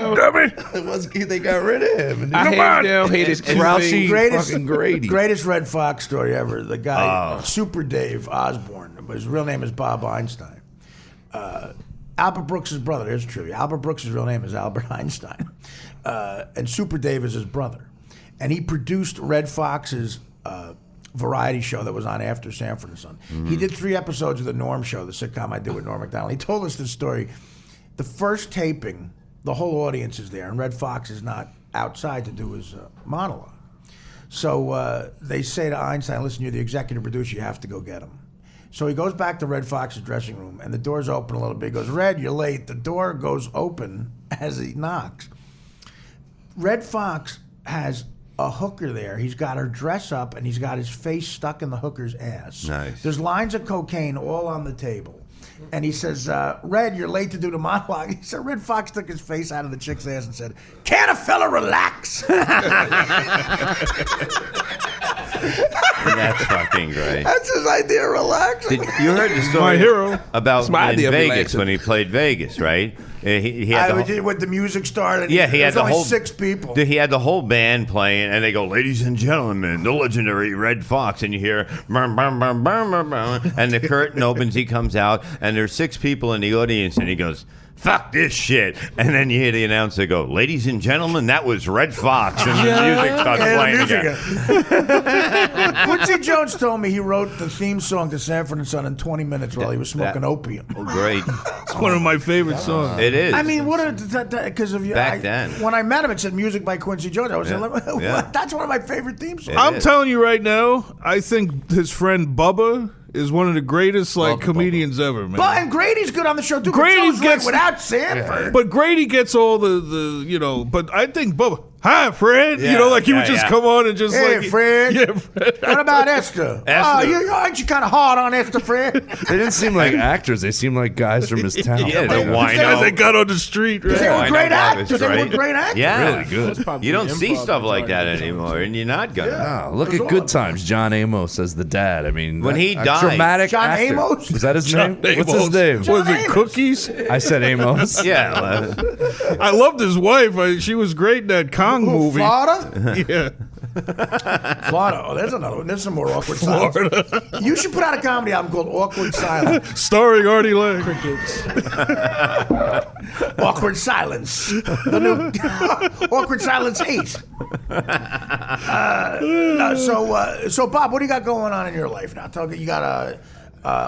dummy. It was they got rid of him. I hands down hated Grouchy Greatest, fucking Grady. greatest Red Fox story ever. The guy, Super Dave Osborne, but his real name is Bob Einstein. Albert Brooks' brother. Here's trivia. Albert Brooks' real name is Albert Einstein, and Super Dave is his brother. And he produced Red Fox's variety show that was on after Sanford and Son. He did 3 episodes of the Norm Show, the sitcom I did with Norm Macdonald. He told us this story. The first taping, the whole audience is there, and Red Fox is not outside to do his monologue. So they say to Einstein, listen, you're the executive producer, you have to go get him. So he goes back to Red Fox's dressing room, and the door's open a little bit. He goes, Red, you're late. The door goes open as he knocks. Red Fox has a hooker there. He's got her dress up, and he's got his face stuck in the hooker's ass. Nice. There's lines of cocaine all on the table. And he says, Red, you're late to do the monologue. He said, Red Fox took his face out of the chick's ass and said, can a fella relax? That's fucking great. That's his idea of relaxing. You heard the story My hero. about It's my in idea of Vegas relaxing. when he played Vegas, right? He had the whole, When the music started, yeah, he there had was the only whole 6 people. He had the whole band playing, and they go, "Ladies and gentlemen, the legendary Red Fox," and you hear, bum, bum, bum, bum, bum, bum, and the curtain opens. He comes out, and there's 6 people in the audience, and he goes, "Fuck this shit!" And then you hear the announcer go, "Ladies and gentlemen, that was Red Fox," and the music starts playing again. Quincy Jones told me he wrote the theme song to Sanford and Son in 20 minutes while he was smoking opium. Oh, great! It's one of my favorite songs. It is. I mean, what because of you? Back then. when I met him, it said music by Quincy Jones. I was like, what? Yeah. That's one of my favorite theme songs. I'm is. telling you right now, I think his friend Bubba is one of the greatest comedians ever, man. But and Grady's good on the show too. Grady Jones gets- without Sanford. But Grady gets all the you know. But I think Bubba, hi Fred, Yeah, you know, like he would yeah, just yeah. come on and just Hey, like, Fred. yeah, Fred. What about Esther? Esther. Aren't you kind of hard on Esther, Fred? They didn't seem like actors. They seemed like guys from his town. Yeah, the Guys wino. that got on the street, right? They were I know great Bob is actors. They were great. great actors. Yeah, Really good. You don't see stuff like that anymore, and you're not gonna. Oh, look at Good Times. John Amos as the dad. I mean, When he a died- dramatic John actor. Amos? Was that his name? What's his Amos. name? Was John it Amos. Cookies? I said Amos. Yeah, I loved his wife. She was great in that Kong movie. Florida? Yeah, Florida. Oh, there's another one. There's some more awkward silence. You should put out a comedy album called Awkward Silence. starring Artie Lang. Awkward Silence. The new Awkward Silence 8. So Bob, what do you got going on in your life now? Tell me, you got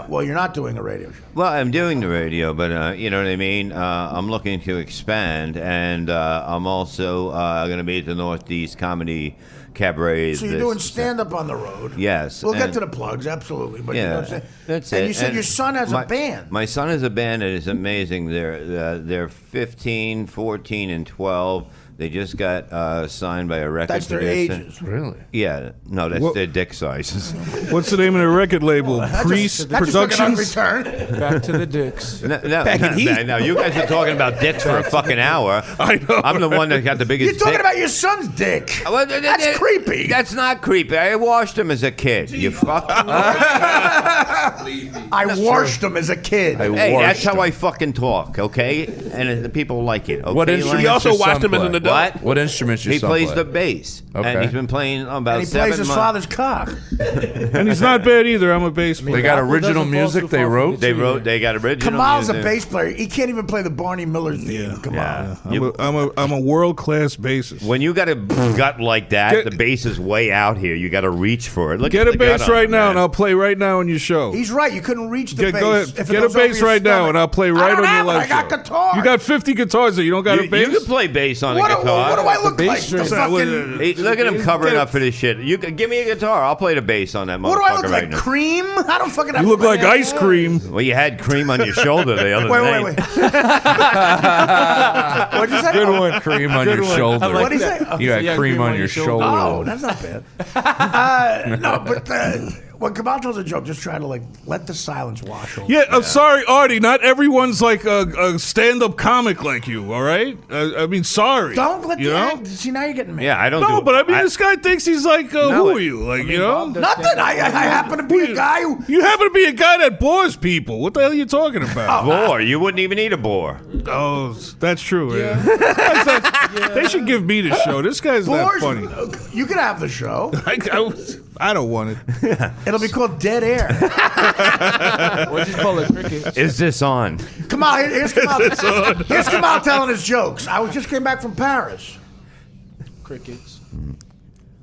well, you're not doing a radio show. well, I'm doing the radio, but you know what I mean. I'm looking to expand, and I'm also going to be at the Northeast Comedy Cabaret. So you're doing stand-up on the road. Yes, We'll get and- to the plugs, absolutely. But you know Yeah, what I'm saying? that's and it. you said your son has a band. My son has a band that is amazing. They're 15, 14, and 12. They just got signed by a record That's their producer. ages. Really? Yeah, no, that's What- their dick sizes. What's the name of the record label? Priest That's just looking on Productions. return. Back to the dicks. No, you guys are talking about dicks for a fucking hour. I know. I'm the one that got the biggest You're talking dick. about your son's dick. Well, That's creepy. That's not creepy. I washed him as a kid. You fucking. I washed him as a kid. Hey, that's how I fucking talk, okay? And the people like it. Okay? What instrument? He also your son watched him as play? an adult. What? What instruments your He son plays play? the bass, Okay. and he's been playing about and he 7 plays his months. father's cock. And he's not bad either. I'm a bass player. They got Apple original doesn't fall music too they far from wrote. the They got original Kamal's a music. bass player. He can't even play the Barney Miller theme. Kamal. Yeah. I'm a world class bassist. When you got a gut like that, Get- the bass is way out here. You got to reach for it. Look Get at a the gut bass on right him, now, man. and I'll play right now on your show. He's right. You couldn't reach the bass. Go ahead. If it Get a goes over bass your right now, stomach. and I'll play I right don't on have your it. live I got show. guitar. You got 50 guitars there. You don't got a You bass? can play bass on a What guitar. do I look like? bass The string. fucking- Hey, look at him covering up for this shit. You give me a guitar. I'll play the bass on that motherfucker What do I look right like? now. Cream? I don't fucking have You look to- like ice cream. Well, you had cream on your shoulder the other day. Wait. What'd you say? Good one. Cream on your shoulder. What'd he say? You got cream on your shoulder. Oh, that's not bad. No, but when Kamal tells a joke, just try to like let the silence wash over. Yeah, I'm sorry, Artie. Not everyone's like a stand-up comic like you. All right. I mean, sorry. Don't let you the know. act. See, now you're getting mad. Yeah, I don't No, do but I mean, this guy thinks he's like, who are you? Like, you know? Nothing. I happen to be a guy who. You happen to be a guy that bores people. What the hell are you talking about? Boar. You wouldn't even eat a boar. Oh, that's true. Yeah. They should give me the show. This guy's not Boars, funny. you can have the show. I don't want it. It'll be called Dead Air. What you call it, cricket? Is this on? Come on, here's Kamal. Here's Kamal telling his jokes. I just came back from Paris. Crickets.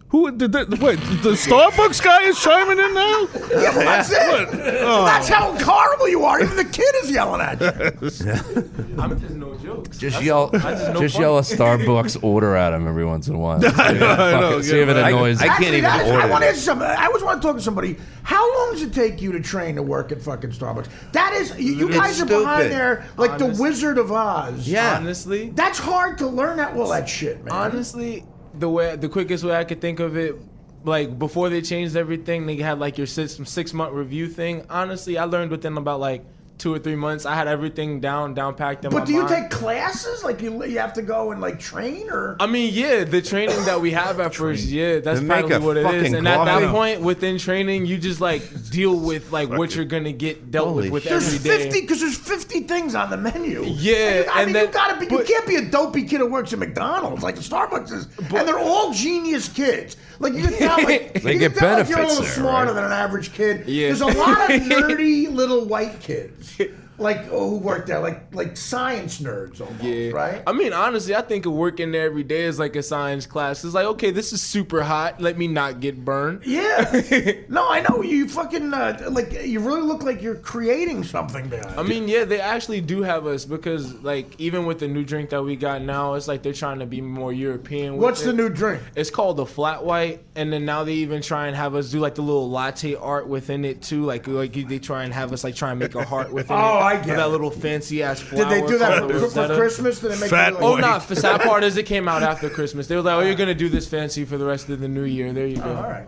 Who did that? Wait, the Starbucks guy is chiming in now? Yeah, well, that's it. That's how horrible you are. Even the kid is yelling at you. I'm just no jokes. Just yell a Starbucks order at him every once in a while. I know, See if it annoys I him. can't even I order. want to ask something. I always want to talk to somebody. How long does it take you to train to work at fucking Starbucks? That is, you guys are behind stupid. there like the Honest. Wizard of Oz. Yeah. Honestly, That's hard to learn that shit, man. honestly, the quickest way I could think of it, like before they changed everything, they had like your 6-month review thing. Honestly, I learned within about like 2 or 3 months. I had everything down packed in my But do you mind. take classes? Like you have to go and like train, or I mean, yeah, the training that we have at first, yeah, that's To make probably a what it is. fucking And at that coffee. point, within training, you just like deal with like what you're gonna get dealt Holy with shit. there's every day. 50 because there's 50 things on the menu. Yeah, I and mean, then- you gotta be. You but- can't be a dopey kid who works at McDonald's like Starbucks is, and they're all genius kids. Like you can tell, like They you get can tell, like, you're a benefits little there, smarter right? than an average kid. Yeah. There's a lot of nerdy little white kids, like who work there, like science nerds almost, Yeah. right? I mean, honestly, I think of working there every day is like a science class. It's like, okay, this is super hot. Let me not get burned. Yeah. No, I know you fucking like you really look like you're creating something there. I mean, yeah, they actually do have us because, like, even with the new drink that we got now, it's like they're trying to be more European. With What's it. the new drink? It's called the flat white, and then now they even try and have us do like the little latte art within it too. Like they try and have us like try and make a heart within it. I get with that it. little fancy ass flower. Did they do that called the for Rosetta. Christmas? Did they make Fat you Oh, like, no, the sad part is it came out after Christmas. They were like, oh, you're going to do this fancy for the rest of the new year. There you go. all right.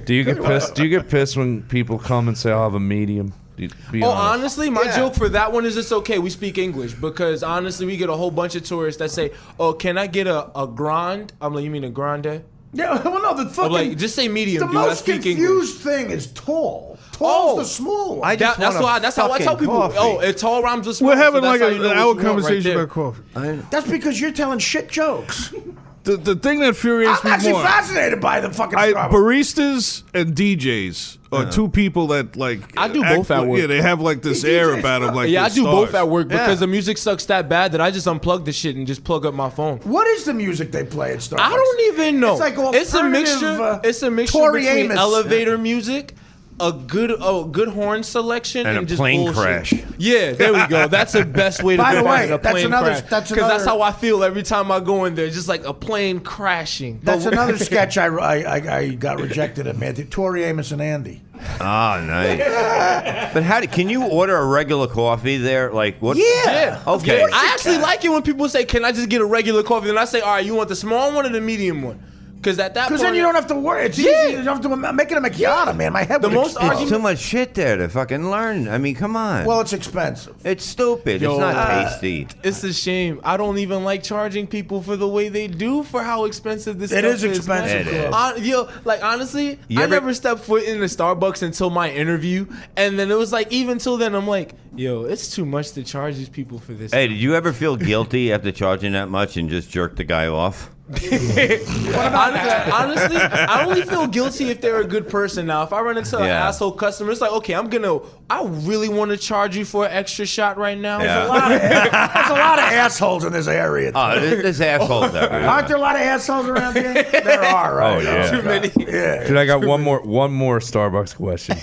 Do you get pissed? Do you get pissed when people come and say I'll have a medium? Be Oh, honest. honestly, my joke for that one is it's okay. We speak English because honestly, we get a whole bunch of tourists that say, "Oh, can I get a grande?" I'm like, "You mean a grande?" Yeah, well, no, the fucking. I'm like, just say medium, the dude. I most speak confused thing is tall. Tall's the small one. That's how I tell people. Coffee. Oh, it's tall rhymes with small. We're having so like that's how you know an what hour you want right conversation there. about coffee. That's because you're telling shit jokes. The thing that infuriates I'm me actually more. fascinated by the fucking Starbucks. Baristas and DJs are two people that like. I do act both at like- work. Yeah, they have like this air about them. Like Yeah, I they're do both stars. at work because Yeah. the music sucks that bad that I just unplug the shit and just plug up my phone. What is the music they play at Starbucks? I don't even know. It's like it's a alternative, mixture. It's a mixture Tori between Amos. elevator music, a good horn selection, And and a just plane bullshit. crash. Yeah, there we go. That's the best way to By the define way, it. A that's plane another- crash. that's Because that's another- how I feel every time I go in there. Just like a plane crashing. That's another sketch I got rejected at, man. Tori Amos and Andy. Ah, nice. But can you order a regular coffee there? Like what? Yeah. Okay. I actually like it when people say, "Can I just get a regular coffee?" Then I say, "All right, you want the small one or the medium one?" Because at that point, Because then you don't have to worry. It's easy. You don't have to make it a macchiato, man. My head The would most explode. argument- It's too much shit there to fucking learn. I mean, come on. Well, it's expensive. it's stupid. Yo, it's not tasty. It's a shame. I don't even like charging people for the way they do for how expensive this It stuff is man. expensive, It is. Yo, like honestly, You I ever- never stepped foot in the Starbucks until my interview, and then it was like even till then I'm like, yo, it's too much to charge these people for this. Hey, did you ever feel guilty after charging that much and just jerk the guy off? Honestly, I only feel guilty if they're a good person. Now, if I run into an Yeah. asshole customer, it's like, okay, I really want to charge you for an extra shot right now. Yeah. There's a lot of assholes in this area. Oh, there's assholes everywhere. Aren't there a lot of assholes around here? There are, right? Oh, yeah. Too many. Yeah. Dude, I got one more Starbucks question.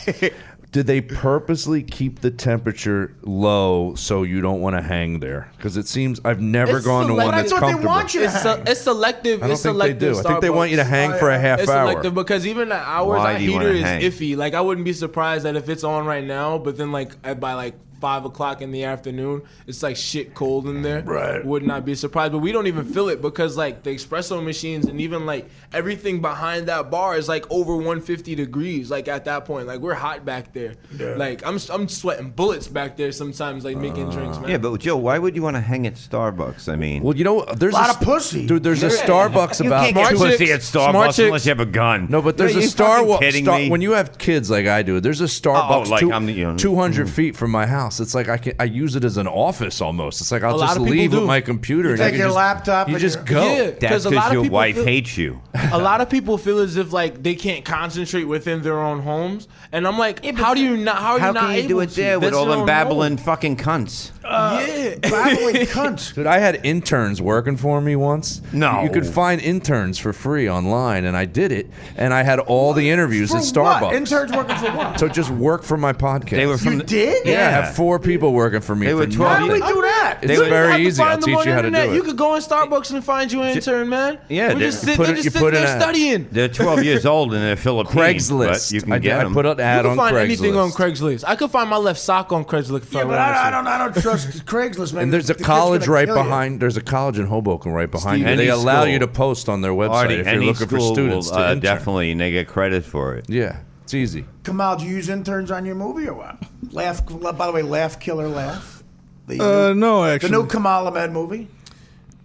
Did they purposely keep the temperature low so you don't want to hang there? Because it seems I've never It's gone to one selective. I that's thought they comfortable. want you to hang. It's selective. I don't It's think they selective. do. I think they want you to Starbucks. hang for a half It's hour. selective because even the hours Why our do you wanna heater is hang? iffy. Like I wouldn't be surprised that if it's on right now, but then like by like 5 o'clock in the afternoon, it's like shit cold in there. Right. Would not be surprised, but we don't even feel it because like the espresso machines and even like everything behind that bar is like over 150 degrees. Like at that point, like we're hot back there. Yeah. Like I'm sweating bullets back there sometimes, like making drinks, man. Yeah, but Joe, why would you want to hang at Starbucks? I mean, Well, you know, there's A lot of pussy. Dude, there's a Starbucks you about can't get Smart pussy at chicks, smart Starbucks chicks. unless you have a gun. No, but there's Are a you fucking kidding me? when you have kids like I do, there's a Starbucks like I'm the young- 200 feet from my house. house. It's like I use it as an office almost. It's like I'll lot just of people leave with do. my computer. and I take can your just- laptop You and just your- go. Yeah. That's 'Cause a lot because of your people wife feel- hates you. A lot of people feel as if like they can't concentrate within their own homes, and I'm like, how do you not? How are How you not can you do able it to? there with That's all your them own babbling fucking cunts? Yeah. Babbling cunts. Dude, I had interns working for me once. No. You could find interns for free online, and I did it. And I had all the interviews For at Starbucks. what? Interns working for what? So just work for my podcast. They were from You the, did? Yeah, I have 4 people working for me. They were for 12 How do we nothing. do that? It's You don't very have to easy. I'll find them teach on you how to internet. do it. You could go in Starbucks and find you an intern, man. Yeah, we they- just you sit, put they're it- just you sitting put there it at- studying. They're 12 years old and they're Philippines. Craigslist. But you can I, get I them. put an ad You on can find Craigslist. anything on Craigslist. I could find my left sock on Craigslist. If Yeah, but I don't trust Craigslist. Man. And there's a The kid's college gonna right kill you. behind. There's a college in Hoboken right behind you. Any They allow school. you to post on their website Artie, if you're any looking for school students will, to intern. definitely, and they get credit for it. Yeah, it's easy. Kamal, do you use interns on your movie or what? Laugh. By the way, Laugh Killer Laugh. The No, the actually. new Kamal Ahmed movie.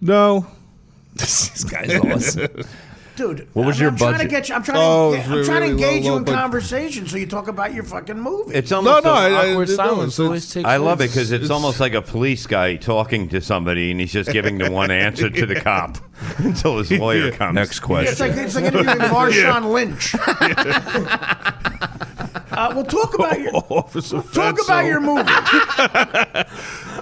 No. This guy's awesome. Dude, What was I'm your trying to budget? get you. I'm trying Oh, to. it's I'm trying to really engage you low in budget. conversation, so you talk about your fucking movie. It's No, almost no. Awkward no, silence it's- always takes I love it place. because it's it's- almost like a police guy talking to somebody and he's just giving the one answer to the cop until his lawyer comes. Next question. It's like interviewing Marshawn Lynch. Well, talk about your Officer talk about your movie.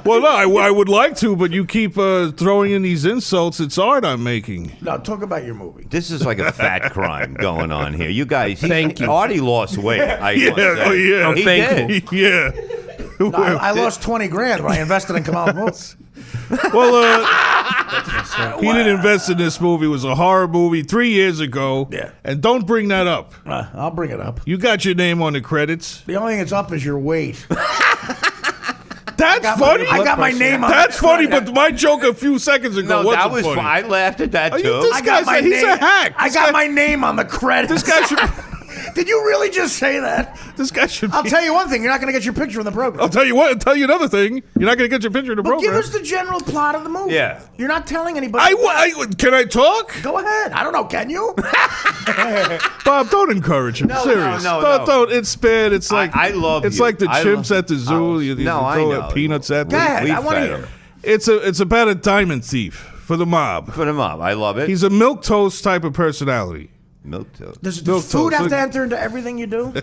Well, no, I would like to, but you keep throwing in these insults. It's art I'm making. No, talk about your movie. This is like a fat crime going on here. You guys, Thank you. Artie lost weight. Yeah, must say. oh, yeah. He thankful. did. Yeah. No, I lost 20 grand when I invested in Kamal's movie. Well, he didn't invest in this movie. It was a horror movie 3 years ago. Yeah. And don't bring that up. I'll bring it up. You got your name on the credits. The only thing that's up is your weight. That's funny. I got my name on That's it. funny, but my joke a few seconds ago No, wasn't that was funny. fun. I laughed at that Are you too. this I got guy's my he's name. a hack. I This got guy- my name on the credits. This guy should. Did you really just say that? This guy should. I'll be- tell you one thing. You're not going to get your picture in the program. I'll tell you what. I'll tell you another thing. You're not going to get your picture in the But give program. us the general plot of the movie. Yeah. You're not telling anybody. Can I talk? Go ahead. I don't know. Can you? Bob, don't encourage him. No, Serious. no, Don't. It's bad. It's like I love It's you. like the I chimps love- at the zoo. You No, I throw know. peanuts at Go them. ahead. We I want to fed hear. him. It's about a diamond thief for the mob. Put him up. I love it. He's a milk toast type of personality. Milk toast. Does Milk food toast. have Look- to enter into everything you do? I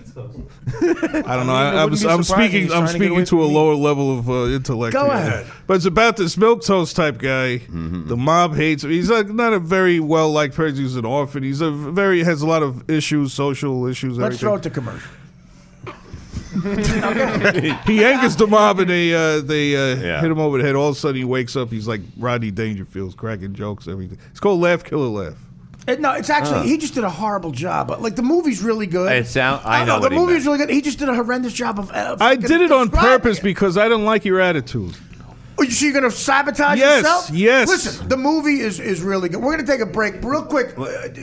don't know. it I'm wouldn't be I'm surprising speaking. he's I'm trying to get speaking away to a from me. lower level of intellect. Go here. ahead. But it's about this milk toast type guy. Mm-hmm. The mob hates him. He's like not a very well liked person. He's an orphan. He's has a lot of issues, social issues. Let's throw Everything. it to commercial. He angers the mob and they Yeah. hit him over the head. All of a sudden he wakes up. He's like Rodney Dangerfield, cracking jokes, everything. It's called Laugh Killer Laugh. No, it's actually he just did a horrible job. Like the movie's really good. I know the what he movie's meant. really good. He just did a horrendous job of. I did it on describing purpose it. because I didn't like your attitude. Oh, so you're gonna sabotage Yes, yourself? yes. Listen, the movie is really good. We're gonna take a break real quick.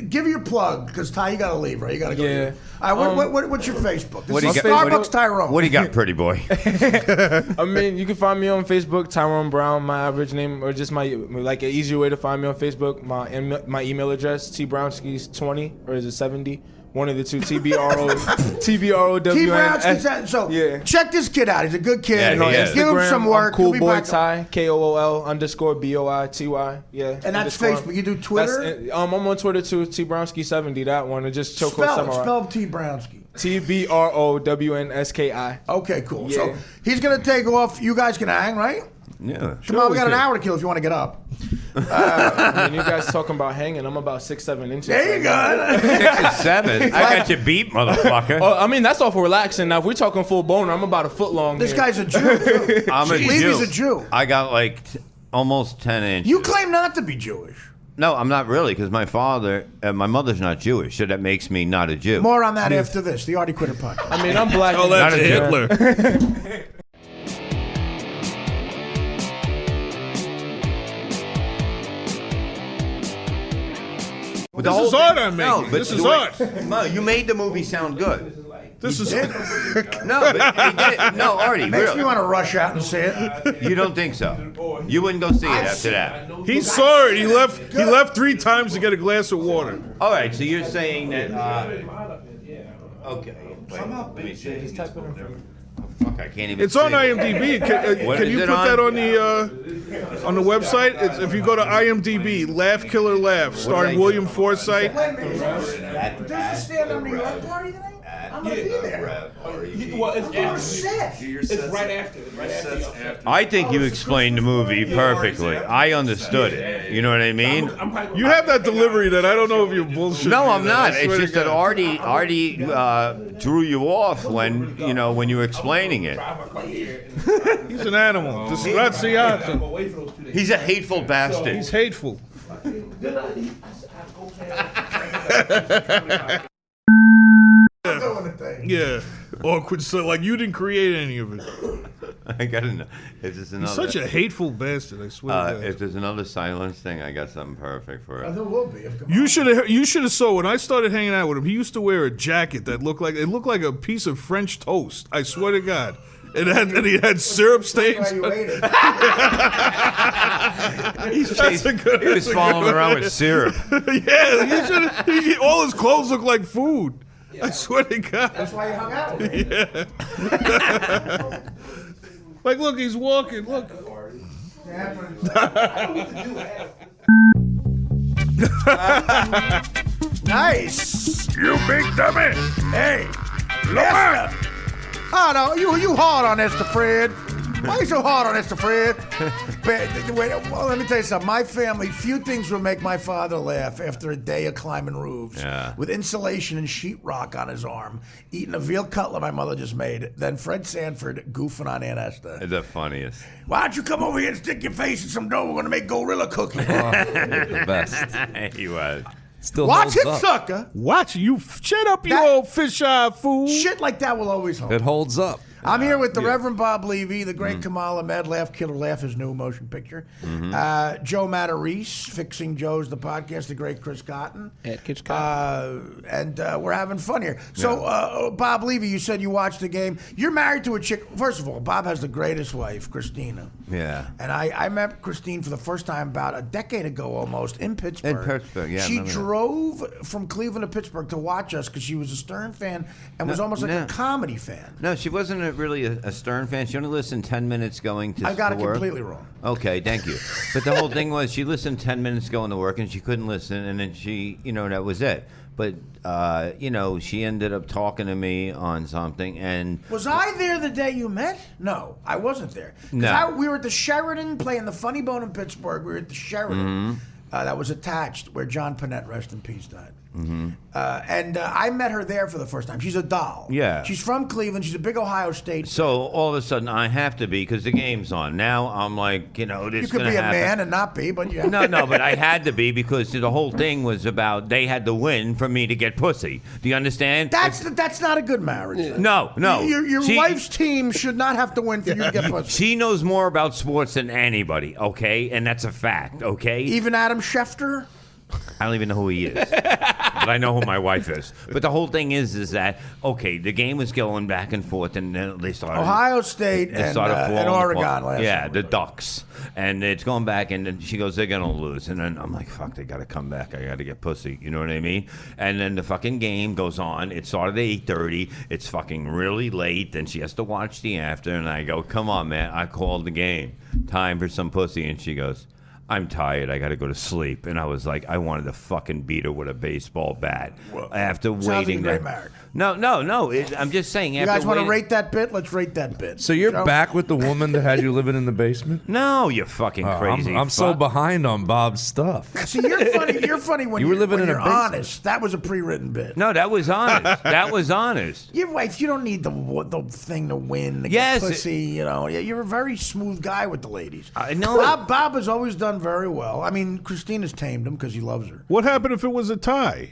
Give your plug because Ty, you gotta leave, right? You gotta go. Yeah. All right, what's your Facebook? This What do is you got- Starbucks Tyrone. What do you got, pretty boy? I mean, you can find me on Facebook, Tyrone Brown, my average name, or just my like an easier way to find me on Facebook. My email address, tbrowskis20 or is it 70? One of the two. T. TBROWNS. Brown. So Yeah. check this kid out. He's a good kid. Yeah, And on he is. Give him Instagram, some work. I'm He'll be Cool Boy back. Ty, KOOL_BOITY. Yeah. And that's underscore. Facebook. You do Twitter? I'm on Twitter too, Tbrowski70. That one. And just choco summarize. Spell T. Brownsky. TBROWNSKI. Okay, cool. So Yeah. he's gonna take off. You guys can hang, right? Yeah. Come on, we we got an can. hour to kill if you want to get up. And you guys talking about hanging? I'm about 6-7 inches. There you go. 6 and 7. I got you beat, motherfucker. I mean, that's all for relaxing. Now, if we're talking full boner, I'm about a foot long. This here. guy's a Jew. Too. I'm a Levy's Jew. a Jew. I got like almost 10 inches. You claim not to be Jewish. No, I'm not really, because my mother's not Jewish, so that makes me not a Jew. More on that after this. The Artie Quitter podcast. I mean, I'm black. Tell and that Not to a Jew. Hitler. This is art I'm making. but This is the way- art. No, you made the movie sound good. This is. No, but he did it. No, Artie, Makes me really. want to rush out and see it. You don't think so? You wouldn't go see it after that. He saw it. He left. He left 3 times to get a glass of water. All right, so you're saying that. Okay. Wait, let me see. Fuck, I can't even. It's on see it. IMDb. What Can is you it put on? that on the website? If you go to IMDb, Laugh Killer Laugh, starring I William Forsythe. Wait a minute. There's a stand-up New York party tonight? I'm going to be there. Well, it's It's right after. Right after. I think you explained the movie perfectly. I understood it. You know what I mean? You have that delivery that I don't know if you're bullshit. No, I'm not. I It's swear to just that God. Artie drew you off when when you were explaining it. He's an animal. Disgraziato. He's a hateful bastard. He's hateful. Yeah. Awkward. So, like, you didn't create any of it. I gotta know. If there's another, Such a hateful bastard, I swear to God. if there's another silence thing, I got something perfect for it. There will be. You should have saw when I started hanging out with him. He used to wear a jacket that looked like a piece of French toast. I swear to God. And he had syrup stains. You ate it. That's a good. He was following around with syrup. Yeah, all his clothes look like food. I swear to God. That's why you hung out with me. Yeah. Like, look, he's walking. Look. Nice. You big dummy. Hey. Esther. Oh, no, you hard on Esther Fred. Why you so hard on Esther Fred? Wait, well, let me tell you something. My family, few things would make my father laugh after a day of climbing roofs with insulation and sheetrock on his arm, eating a veal cutlet my mother just made, then Fred Sanford goofing on Aunt Esther. The funniest. Why don't you come over here and stick your face in some dough? We're going to make gorilla cookies. The best. He was. Still Watch holds it, up. sucker. Watch you. Shut up, you That- old fish-eye fool. Shit like that will always hold. It holds up. I'm here with the Reverend Bob Levy, the great Kamal Ahmed, Laugh Killer Laugh, his new motion picture. Joe Matarese, Fixing Joe's the podcast, the great Chris Cotton. At Chris And we're having fun here. So, Bob Levy, you said you watched the game. You're married to a chick. First of all, Bob has the greatest wife, Christina. Yeah. And I met Christine for the first time about a decade ago almost in Pittsburgh. In Pittsburgh, yeah, I She remember that. drove from Cleveland to Pittsburgh to watch us because she was a Stern fan and was almost like no. a comedy fan. No, she wasn't really a Stern fan. She only listened 10 minutes going to I got to it work. completely wrong. Okay, thank you. But the whole thing was she listened 10 minutes going to work and she couldn't listen, and then she, that was it. But, she ended up talking to me on something, and Was I there the day you met? No, I wasn't there. 'Cause No. we were at the Sheridan playing the Funny Bone in Pittsburgh. We were at the Sheridan Mm-hmm. that was attached where John Panette, rest in peace, died. Mm-hmm. And I met her there for the first time. She's a doll. Yeah. She's from Cleveland. She's a big Ohio State. so all of a sudden I have to be because the game's on. Now I'm like, this You is could going be to a happen. man and not be, but yeah. No, but I had to be because the whole thing was about they had to win for me to get pussy. Do you understand? That's not a good marriage. No. Your She- wife's team should not have to win for you to get pussy. She knows more about sports than anybody, okay? And that's a fact, okay? Even Adam Schefter. I don't even know who he is, but I know who my wife is. But the whole thing is that okay, the game was going back and forth, and then they started Ohio State they and started falling Oregon apart. last Yeah, night. the Ducks, and it's going back, and then she goes, they're gonna lose, and then I'm like, fuck, they gotta come back. I gotta get pussy. You know what I mean? And then the fucking game goes on. It started at 8:30. It's fucking really late, and she has to watch the after. And I go, come on, man, I called the game. Time for some pussy, and she goes, I'm tired. I got to go to sleep. And I was like, I wanted to fucking beat her with a baseball bat. After Sounds like waiting a great there. marriage. No. I'm just saying. You guys want to rate that bit? Let's rate that bit. So you're Joe? back with the woman that had you living in the basement? No, you fucking crazy. I'm so fuck. behind on Bob's stuff. See, you're funny. You're funny when You were living when in a you're basement. honest. That was a pre-written bit. No, that was honest. That was honest. Your wife, you don't need the thing to win. To Yes. get pussy. You're a very smooth guy with the ladies. I know. Bob has always done very well. I mean, Christina's tamed him because he loves her. What happened if it was a tie?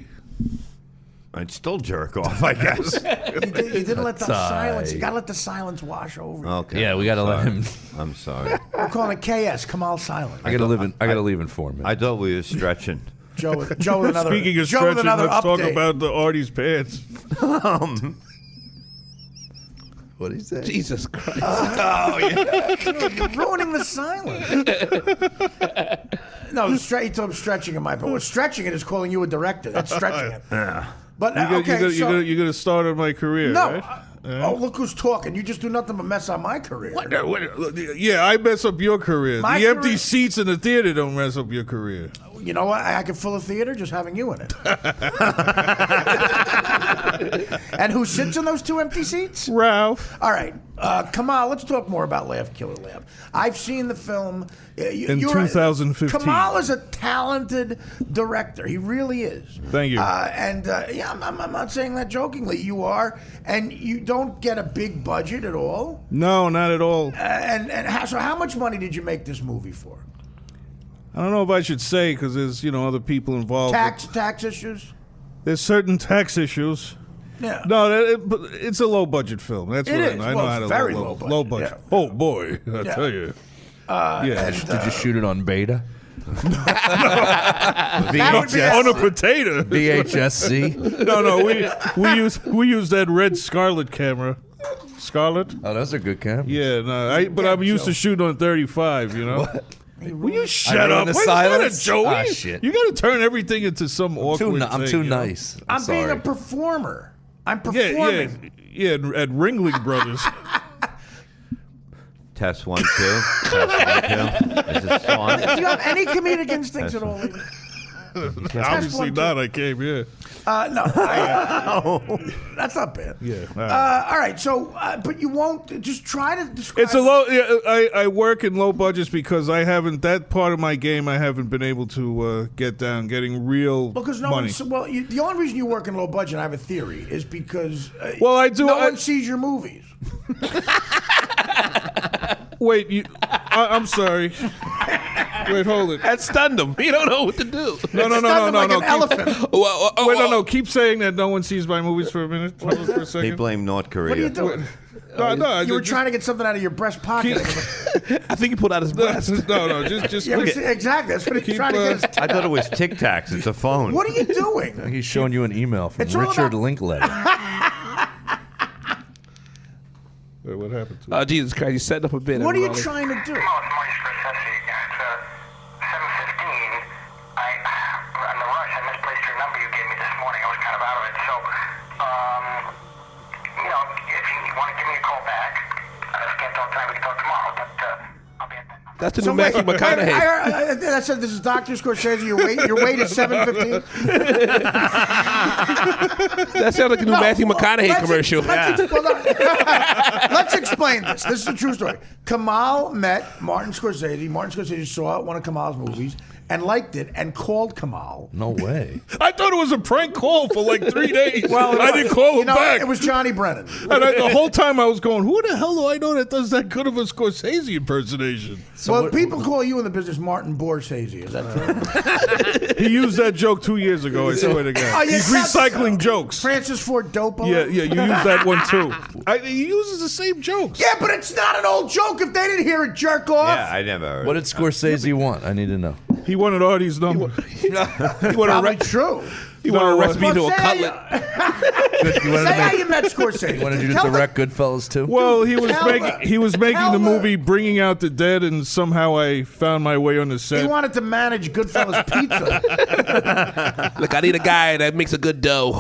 I'd still jerk off, I guess. You didn't let the Sigh. silence. You gotta let the silence wash over you. Okay. Yeah, we got to let him. I'm sorry. We're calling it KS, Kamal Silent. I got to leave in 4 minutes. I thought we were stretching. Joe with another. Speaking of Joe with stretching, another let's talk update. about the Artie's pants. What did he say? Jesus Christ. You're ruining the silence. No, he told him stretching it might, but stretching it is calling you a director. That's stretching it. But You're okay, so gonna start on my career, no, right? Oh, look who's talking. You just do nothing but mess up my career. Yeah, I mess up your career. My The empty career- seats in the theater don't mess up your career. You know what? I could fill a theater just having you in it. And who sits in those 2 empty seats? Ralph. All right, Kamal, let's talk more about Laugh Killer Laugh. I've seen the film. In you're 2015. Kamal is a talented director. He really is. Thank you. Yeah, I'm not saying that jokingly. You are. And you don't get a big budget at all. No, not at all. So how much money did you make this movie for? I don't know if I should say because there's other people involved. Tax issues? There's certain tax issues. Yeah. No, but it's a low budget film. That's It what is. I know Well, how it's to very low low budget. budget, Oh boy, I Yeah. tell you. Yeah. Did you shoot it on beta? That would be On a potato. VHS-C? No, we use that red Scarlet camera. Scarlet? Oh, those are good cameras. Yeah, no, but I'm used to shooting on 35. Will you shut ruined up? the Wait, is that a silence? joke? Ah, shit. You got to turn everything into some awkward I'm thing, too you know? nice. I'm being sorry. a performer. I'm Yeah, performing. yeah, at Ringling Brothers. Test 1 2. Test 1 2. Is this on? Do you have any comedic instincts at all? Obviously one, too. not. I came here. No. That's not bad. Yeah. All right. So, but you won't just try to describe. It's a low. Yeah, I work in low budgets because I haven't that part of my game. I haven't been able to get down, getting real Because no money. one. The only reason you work in low budget, I have a theory, is because Well, I do. no I- one sees your movies. Wait, I'm sorry. Wait, hold it. That stunned him. He don't know what to do. No. Stunned him like an Keep- elephant. Wait, no. Keep saying that no one sees my movies for a minute. Hold it for a They second. blame North Korea. What are you doing? No, You were trying to get something out of your breast pocket. I think he pulled out his breast. No, just Yeah, exactly. That's what he's Keep, trying to get. His I thought it was Tic Tacs. It's a phone. What are you doing? He's showing you an email from It's all Richard about- Linkletter. Wait, what happened to it? Jesus Christ, you setting up a bit. What are you everybody. trying to do? It's Marty Scorsese. It's 7:15. I'm in a rush. I misplaced your number you gave me this morning. I was kind of out of it. So, if you want to give me a call back, if you can't talk tonight, we can talk tomorrow. But I'll be at that. That's the new Matthew McConaughey. I said this is Dr. Scorsese. Your weight is 7:15. That sounds like the new Matthew McConaughey commercial. Let's explain this. This is a true story. Kamal met Martin Scorsese. Martin Scorsese saw one of Kamal's movies and liked it and called Kamal. No way. I thought it was a prank call for like 3 days. I didn't call him back. It was Johnny Brennan. And the whole time I was going, who the hell do I know that does that good of a Scorsese impersonation? People call you in the business Martin Borsese. Is that true? He used that joke 2 years ago, I swear to God. Oh, yeah, He's that's- recycling jokes. Francis Ford Coppola. Yeah, you used that one too. He uses the same jokes. Yeah, but it's not an old joke. If they didn't hear it, jerk off. Yeah, I never heard. What did Scorsese want? I need to know. He wanted Artie's number. Probably true. You want to arrest me Well, to a say how cutlet? you- Say how you met Scorsese. Wanted you to Tell them- direct Goodfellas too? Well, he was Tell making Tell the her. movie Bringing Out the Dead, and somehow I found my way on the He set. wanted to manage Goodfellas Pizza. Look, I need a guy that makes a good dough.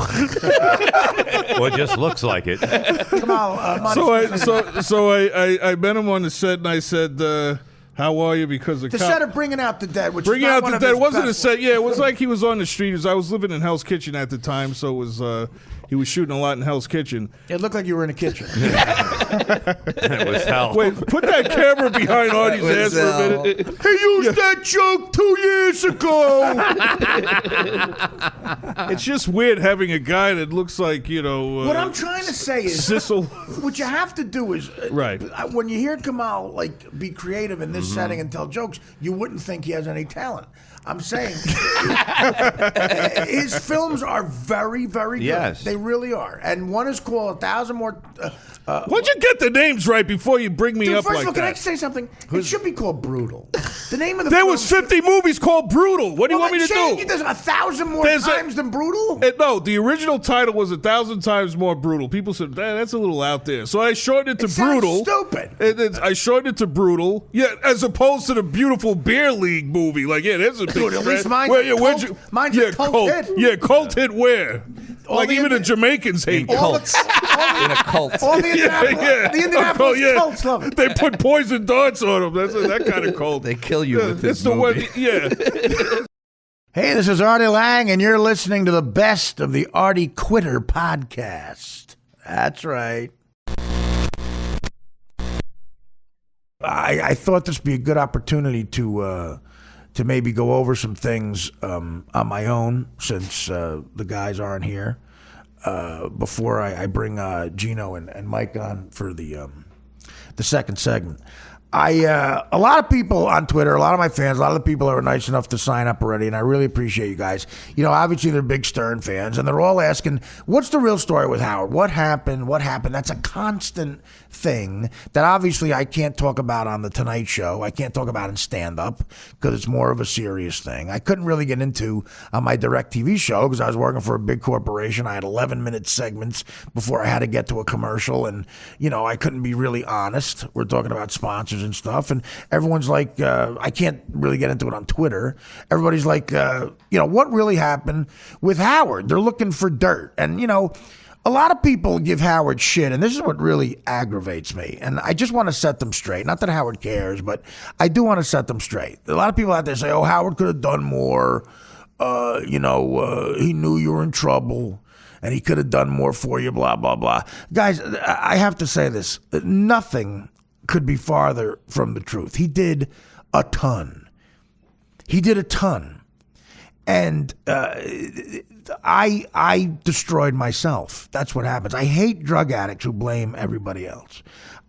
Well, it just looks like it. Come on, Monty So Scorsese. I met him on the set, and I said, "How are you?" Because The set of Bringing Out the Dead, which Bringing is not Out one the of Dead his wasn't a best set. Yeah, it was like he was on the street. I was living in Hell's Kitchen at the time, so it was he was shooting a lot in Hell's Kitchen. It looked like you were in a kitchen. It was hell. Wait, put that camera behind Artie's ass for a minute. He used that joke 2 years ago. It's just weird having a guy that looks like What I'm trying to say is, Sissel. what you have to do is, Right. when you hear Kamal be creative in this setting and tell jokes, you wouldn't think he has any talent. I'm saying his films are very, very good. Yes. They really are. And one is called 1,000 More. Why'd you get the names right before you bring me Dude, up first like of all, can I that? say something? It should be called Brutal. The name of the There film was 50 movies called Brutal. What do you want me to do? There's 1,000 more There's a- times than Brutal? No, the original title was 1,000 times more brutal. People said that's a little out there, so I shortened it to It sounds brutal. stupid. I shortened it to brutal. Yeah, as opposed to the beautiful Beer League movie. Like, yeah, there's a big. Dude, at least mine's Where- a where'd cult- mine's a cult hit. Yeah, cult hit where? Like the even the Indi- Jamaicans hate all it. the, In a cult. all the Indianapolis, the Indianapolis yeah. cults love it. They put poison darts on them. That's that kind of cult. They kill you with It's this the movie. one. Yeah. Hey, this is Artie Lang, and you're listening to the best of the Artie Quitter podcast. That's right. I thought this would be a good opportunity to maybe go over some things on my own, since the guys aren't here, before I bring Gino and Mike on for the second segment. A lot of people on Twitter, a lot of my fans, a lot of the people are nice enough to sign up already, and I really appreciate you guys. You know, obviously they're big Stern fans, and they're all asking, what's the real story with Howard? What happened? What happened? That's a constant thing that obviously I can't talk about on The Tonight Show. I can't talk about in stand-up because it's more of a serious thing. I couldn't really get into on my DirecTV show because I was working for a big corporation. I had 11-minute segments before I had to get to a commercial, and, you know, I couldn't be really honest. We're talking about sponsors and stuff, and everyone's like, I can't really get into it on Twitter. Everybody's like, what really happened with Howard? They're looking for dirt. And, you know, a lot of people give Howard shit, and this is what really aggravates me. And I just want to set them straight. Not that Howard cares, but I do want to set them straight. A lot of people out there say, oh, Howard could have done more. He knew you were in trouble, and he could have done more for you, blah, blah, blah. Guys, I have to say this. Nothing could be farther from the truth. He did a ton. And I destroyed myself. That's what happens. I hate drug addicts who blame everybody else.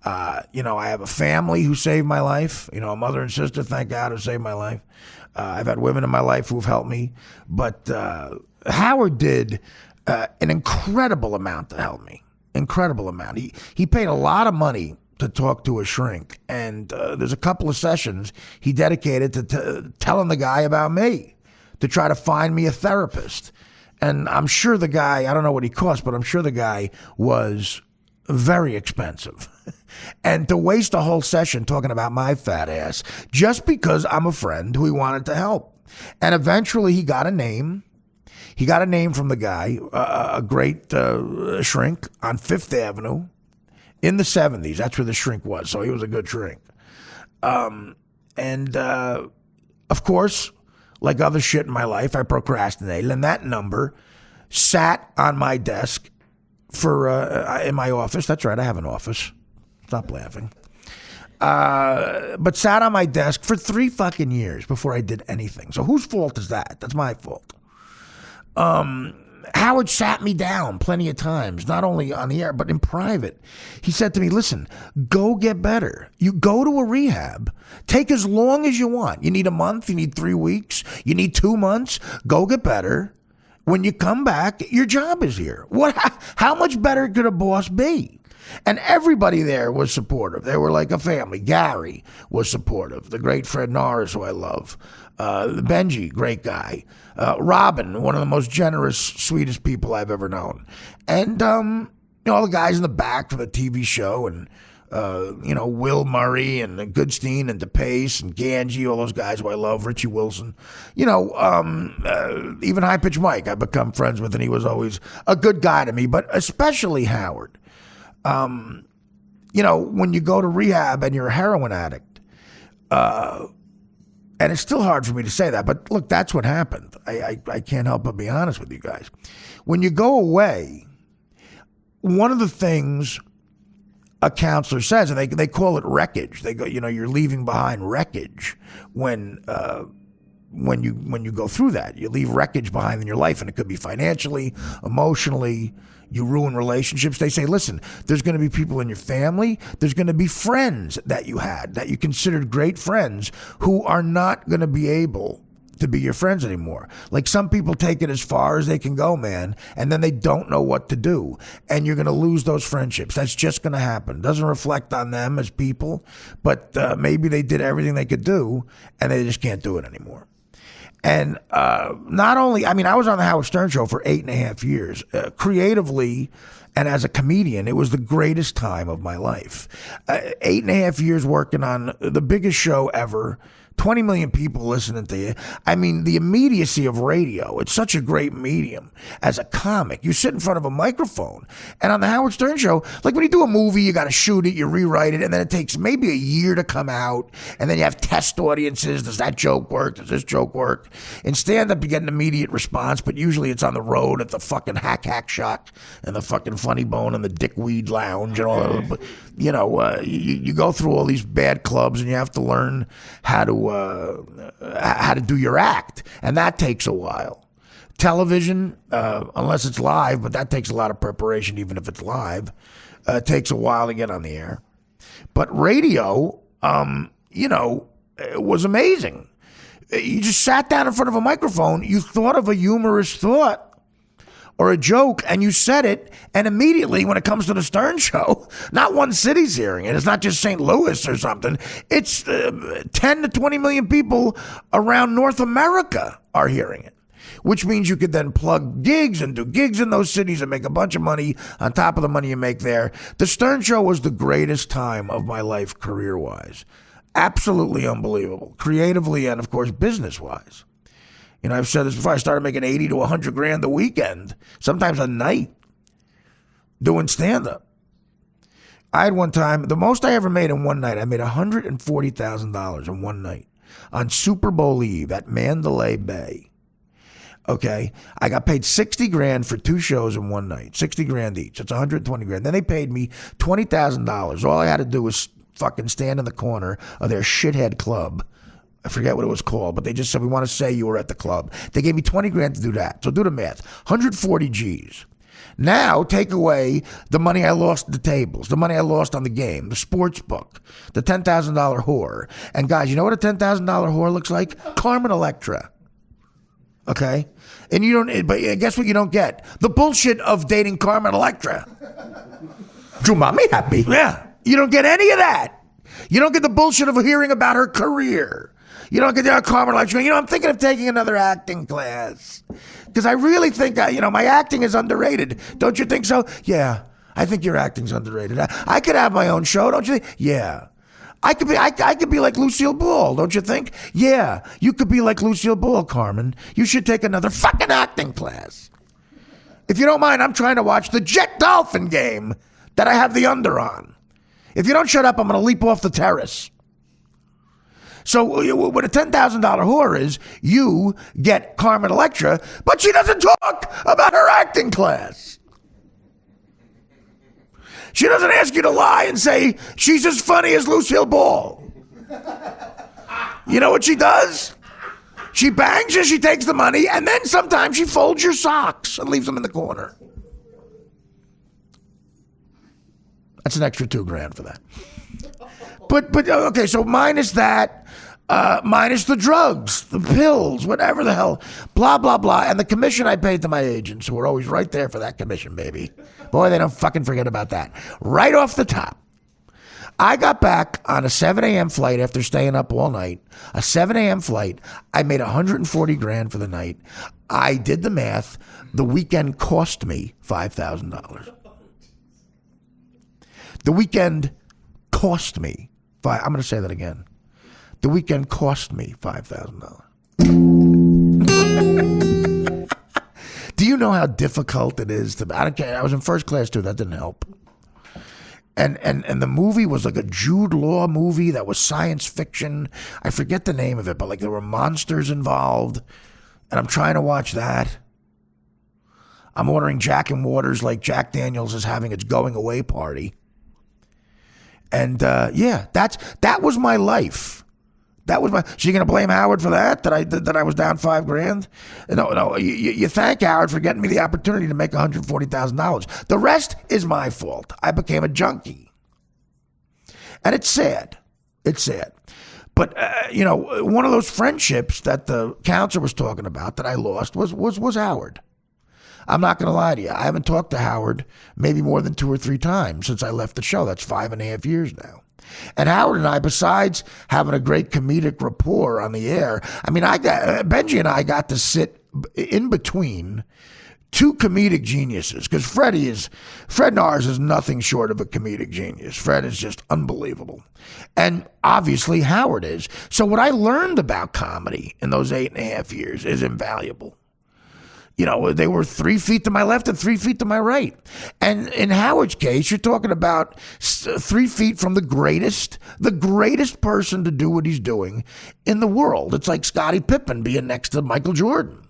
I have a family who saved my life. You know, a mother and sister, thank God, who saved my life. I've had women in my life who've helped me. But Howard did an incredible amount to help me. Incredible amount. He paid a lot of money to talk to a shrink. And there's a couple of sessions he dedicated to telling the guy about me, to try to find me a therapist. And I'm sure the guy, I don't know what he cost, but I'm sure the guy was very expensive. And to waste a whole session talking about my fat ass just because I'm a friend who he wanted to help. And eventually he got a name. He got a name from the guy, a great shrink on Fifth Avenue. In the 70s, that's where the shrink was, so he was a good shrink. Of course, like other shit in my life, I procrastinated, and that number sat on my desk in my office. That's right, I have an office. Stop laughing. But sat on my desk for 3 fucking years before I did anything. So whose fault is that? That's my fault. Howard sat me down plenty of times, not only on the air, but in private. He said to me, listen, go get better. You go to a rehab. Take as long as you want. You need a month. You need 3 weeks. You need 2 months. Go get better. When you come back, your job is here. How much better could a boss be? And everybody there was supportive. They were like a family. Gary was supportive. The great Fred Norris, who I love. Benji, great guy. Robin, one of the most generous, sweetest people I've ever known. And, all the guys in the back for the TV show, and, Will Murray and Goodstein and DePace and Ganji, all those guys who I love, Richie Wilson. Even High Pitch Mike I've become friends with, and he was always a good guy to me, but especially Howard. When you go to rehab and you're a heroin addict, and it's still hard for me to say that, but look, that's what happened. I can't help but be honest with you guys. When you go away, one of the things a counselor says, and they call it wreckage. They go, you're leaving behind wreckage when you go through that. You leave wreckage behind in your life, and it could be financially, emotionally. You ruin relationships. They say, listen, there's going to be people in your family. There's going to be friends that you had, that you considered great friends, who are not going to be able to be your friends anymore. Like, some people take it as far as they can go, man, and then they don't know what to do. And you're going to lose those friendships. That's just going to happen. Doesn't reflect on them as people, but maybe they did everything they could do, and they just can't do it anymore. And not only, I was on the Howard Stern Show for 8.5 years. Creatively and as a comedian, it was the greatest time of my life. 8.5 years working on the biggest show ever 20 million people listening to you. I mean, the immediacy of radio, it's such a great medium. As a comic, you sit in front of a microphone. And on the Howard Stern Show, like when you do a movie, you got to shoot it, you rewrite it, and then it takes maybe a year to come out. And then you have test audiences. Does that joke work? Does this joke work? In stand-up, you get an immediate response, but usually it's on the road at the fucking Hack Shock and the fucking Funny Bone and the Dickweed Lounge and all that. You know, you go through all these bad clubs and you have to learn how to do your act, and that takes a while. Television, unless it's live, but that takes a lot of preparation, even if it's live, takes a while to get on the air. But radio, it was amazing. You just sat down in front of a microphone, you thought of a humorous thought or a joke, and you said it, and immediately when it comes to the Stern Show, not one city's hearing it. It's not just St. Louis or something. It's 10 to 20 million people around North America are hearing it, which means you could then plug gigs and do gigs in those cities and make a bunch of money on top of the money you make there. The Stern Show was the greatest time of my life career-wise. Absolutely unbelievable, creatively and, of course, business-wise. You know, I've said this before. I started making 80 to 100 grand a weekend, sometimes a night, doing stand-up. I had one time, the most I ever made in one night, I made $140,000 in one night on Super Bowl Eve at Mandalay Bay. Okay, I got paid 60 grand for 2 shows in one night, 60 grand each. It's 120 grand. Then they paid me $20,000. All I had to do was fucking stand in the corner of their shithead club. I forget what it was called, but they just said, we want to say you were at the club. They gave me 20 grand to do that. So do the math. 140 G's. Now take away the money I lost at the tables, the money I lost on the game, the sports book, the $10,000 whore. And guys, you know what a $10,000 whore looks like? Carmen Electra. Okay? And you don't, but guess what you don't get? The bullshit of dating Carmen Electra. You mommy happy. Yeah. You don't get any of that. You don't get the bullshit of hearing about her career. You don't get the Carmen Electra. You know, I'm thinking of taking another acting class. Because I really think, my acting is underrated. Don't you think so? Yeah. I think your acting's underrated. I could have my own show, don't you think? Yeah. I could be like Lucille Ball, don't you think? Yeah. You could be like Lucille Ball, Carmen. You should take another fucking acting class. If you don't mind, I'm trying to watch the Jet Dolphin game that I have the under on. If you don't shut up, I'm going to leap off the terrace. So what a $10,000 whore is, you get Carmen Electra, but she doesn't talk about her acting class. She doesn't ask you to lie and say she's as funny as Lucille Ball. You know what she does? She bangs you, she takes the money, and then sometimes she folds your socks and leaves them in the corner. That's an extra $2 grand for that. But okay, so minus that, minus the drugs, the pills, whatever the hell, blah, blah, blah, and the commission I paid to my agents, who were always right there for that commission, baby. Boy, they don't fucking forget about that. Right off the top, I got back on a 7 a.m. flight after staying up all night, a 7 a.m. flight. I made 140 grand for the night. I did the math. The weekend cost me $5,000. The weekend cost me I'm going to say that again. The weekend cost me $5,000. Do you know how difficult it is to? I don't care. I was in first class too. That didn't help. And the movie was like a Jude Law movie that was science fiction. I forget the name of it, but like there were monsters involved. And I'm trying to watch that. I'm ordering Jack and Waters like Jack Daniels is having its going away party. And that was my life. That was my. So you're gonna blame Howard for that? That I was down $5 grand? No. You thank Howard for getting me the opportunity to make $140,000. The rest is my fault. I became a junkie, and it's sad. It's sad. But one of those friendships that the counselor was talking about that I lost was Howard. I'm not going to lie to you. I haven't talked to Howard maybe more than 2 or 3 times since I left the show. That's 5.5 years now. And Howard and I, besides having a great comedic rapport on the air, I mean, Benji and I got to sit in between two comedic geniuses, because Fred Nars is nothing short of a comedic genius. Fred is just unbelievable. And obviously Howard is. So what I learned about comedy in those 8.5 years is invaluable. You know, they were 3 feet to my left and 3 feet to my right. And in Howard's case, you're talking about 3 feet from the greatest person to do what he's doing in the world. It's like Scottie Pippen being next to Michael Jordan.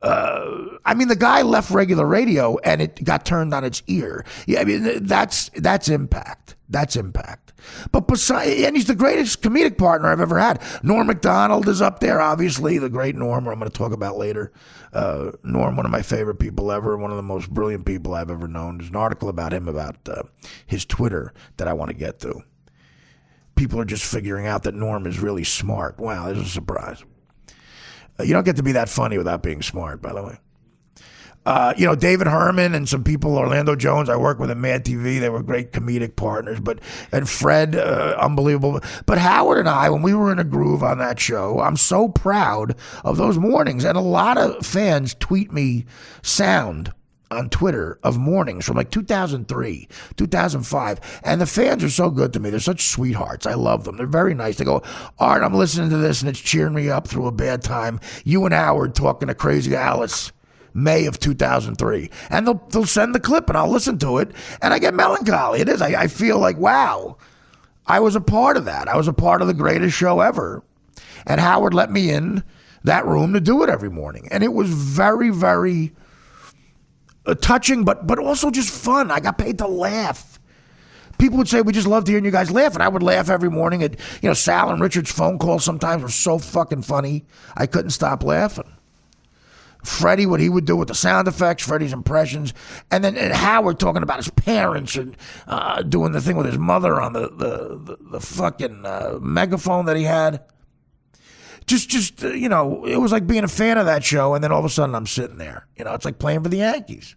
I mean, the guy left regular radio and it got turned on its ear. Yeah, I mean, that's impact. That's impact. But and he's the greatest comedic partner I've ever had. Norm Macdonald is up there, obviously, the great Norm, who I'm going to talk about later. Norm, one of my favorite people ever, one of the most brilliant people I've ever known. There's an article about him, about his Twitter, that I want to get to. People are just figuring out that Norm is really smart. Wow, there's a surprise. You don't get to be that funny without being smart, by the way. You know, David Herman and some people, Orlando Jones, I worked with at Mad TV. They were great comedic partners. And Fred, unbelievable. But Howard and I, when we were in a groove on that show, I'm so proud of those mornings. And a lot of fans tweet me sound on Twitter of mornings from like 2003, 2005. And the fans are so good to me. They're such sweethearts. I love them. They're very nice. They go, Art, I'm listening to this and it's cheering me up through a bad time. You and Howard talking to Crazy Alice, May of 2003. And they'll send the clip and I'll listen to it and I get melancholy. It is. I feel like, wow, I was a part of that. I was a part of the greatest show ever. And Howard let me in that room to do it every morning. And it was very, very touching, but also just fun. I got paid to laugh. People would say, we just loved hearing you guys laugh. And I would laugh every morning at, you know, Sal and Richard's phone calls sometimes were so fucking funny. I couldn't stop laughing. Freddie, what he would do with the sound effects, Freddie's impressions. And then Howard talking about his parents and doing the thing with his mother on the fucking megaphone that he had. Just you know, it was like being a fan of that show, and then all of a sudden I'm sitting there. You know, it's like playing for the Yankees.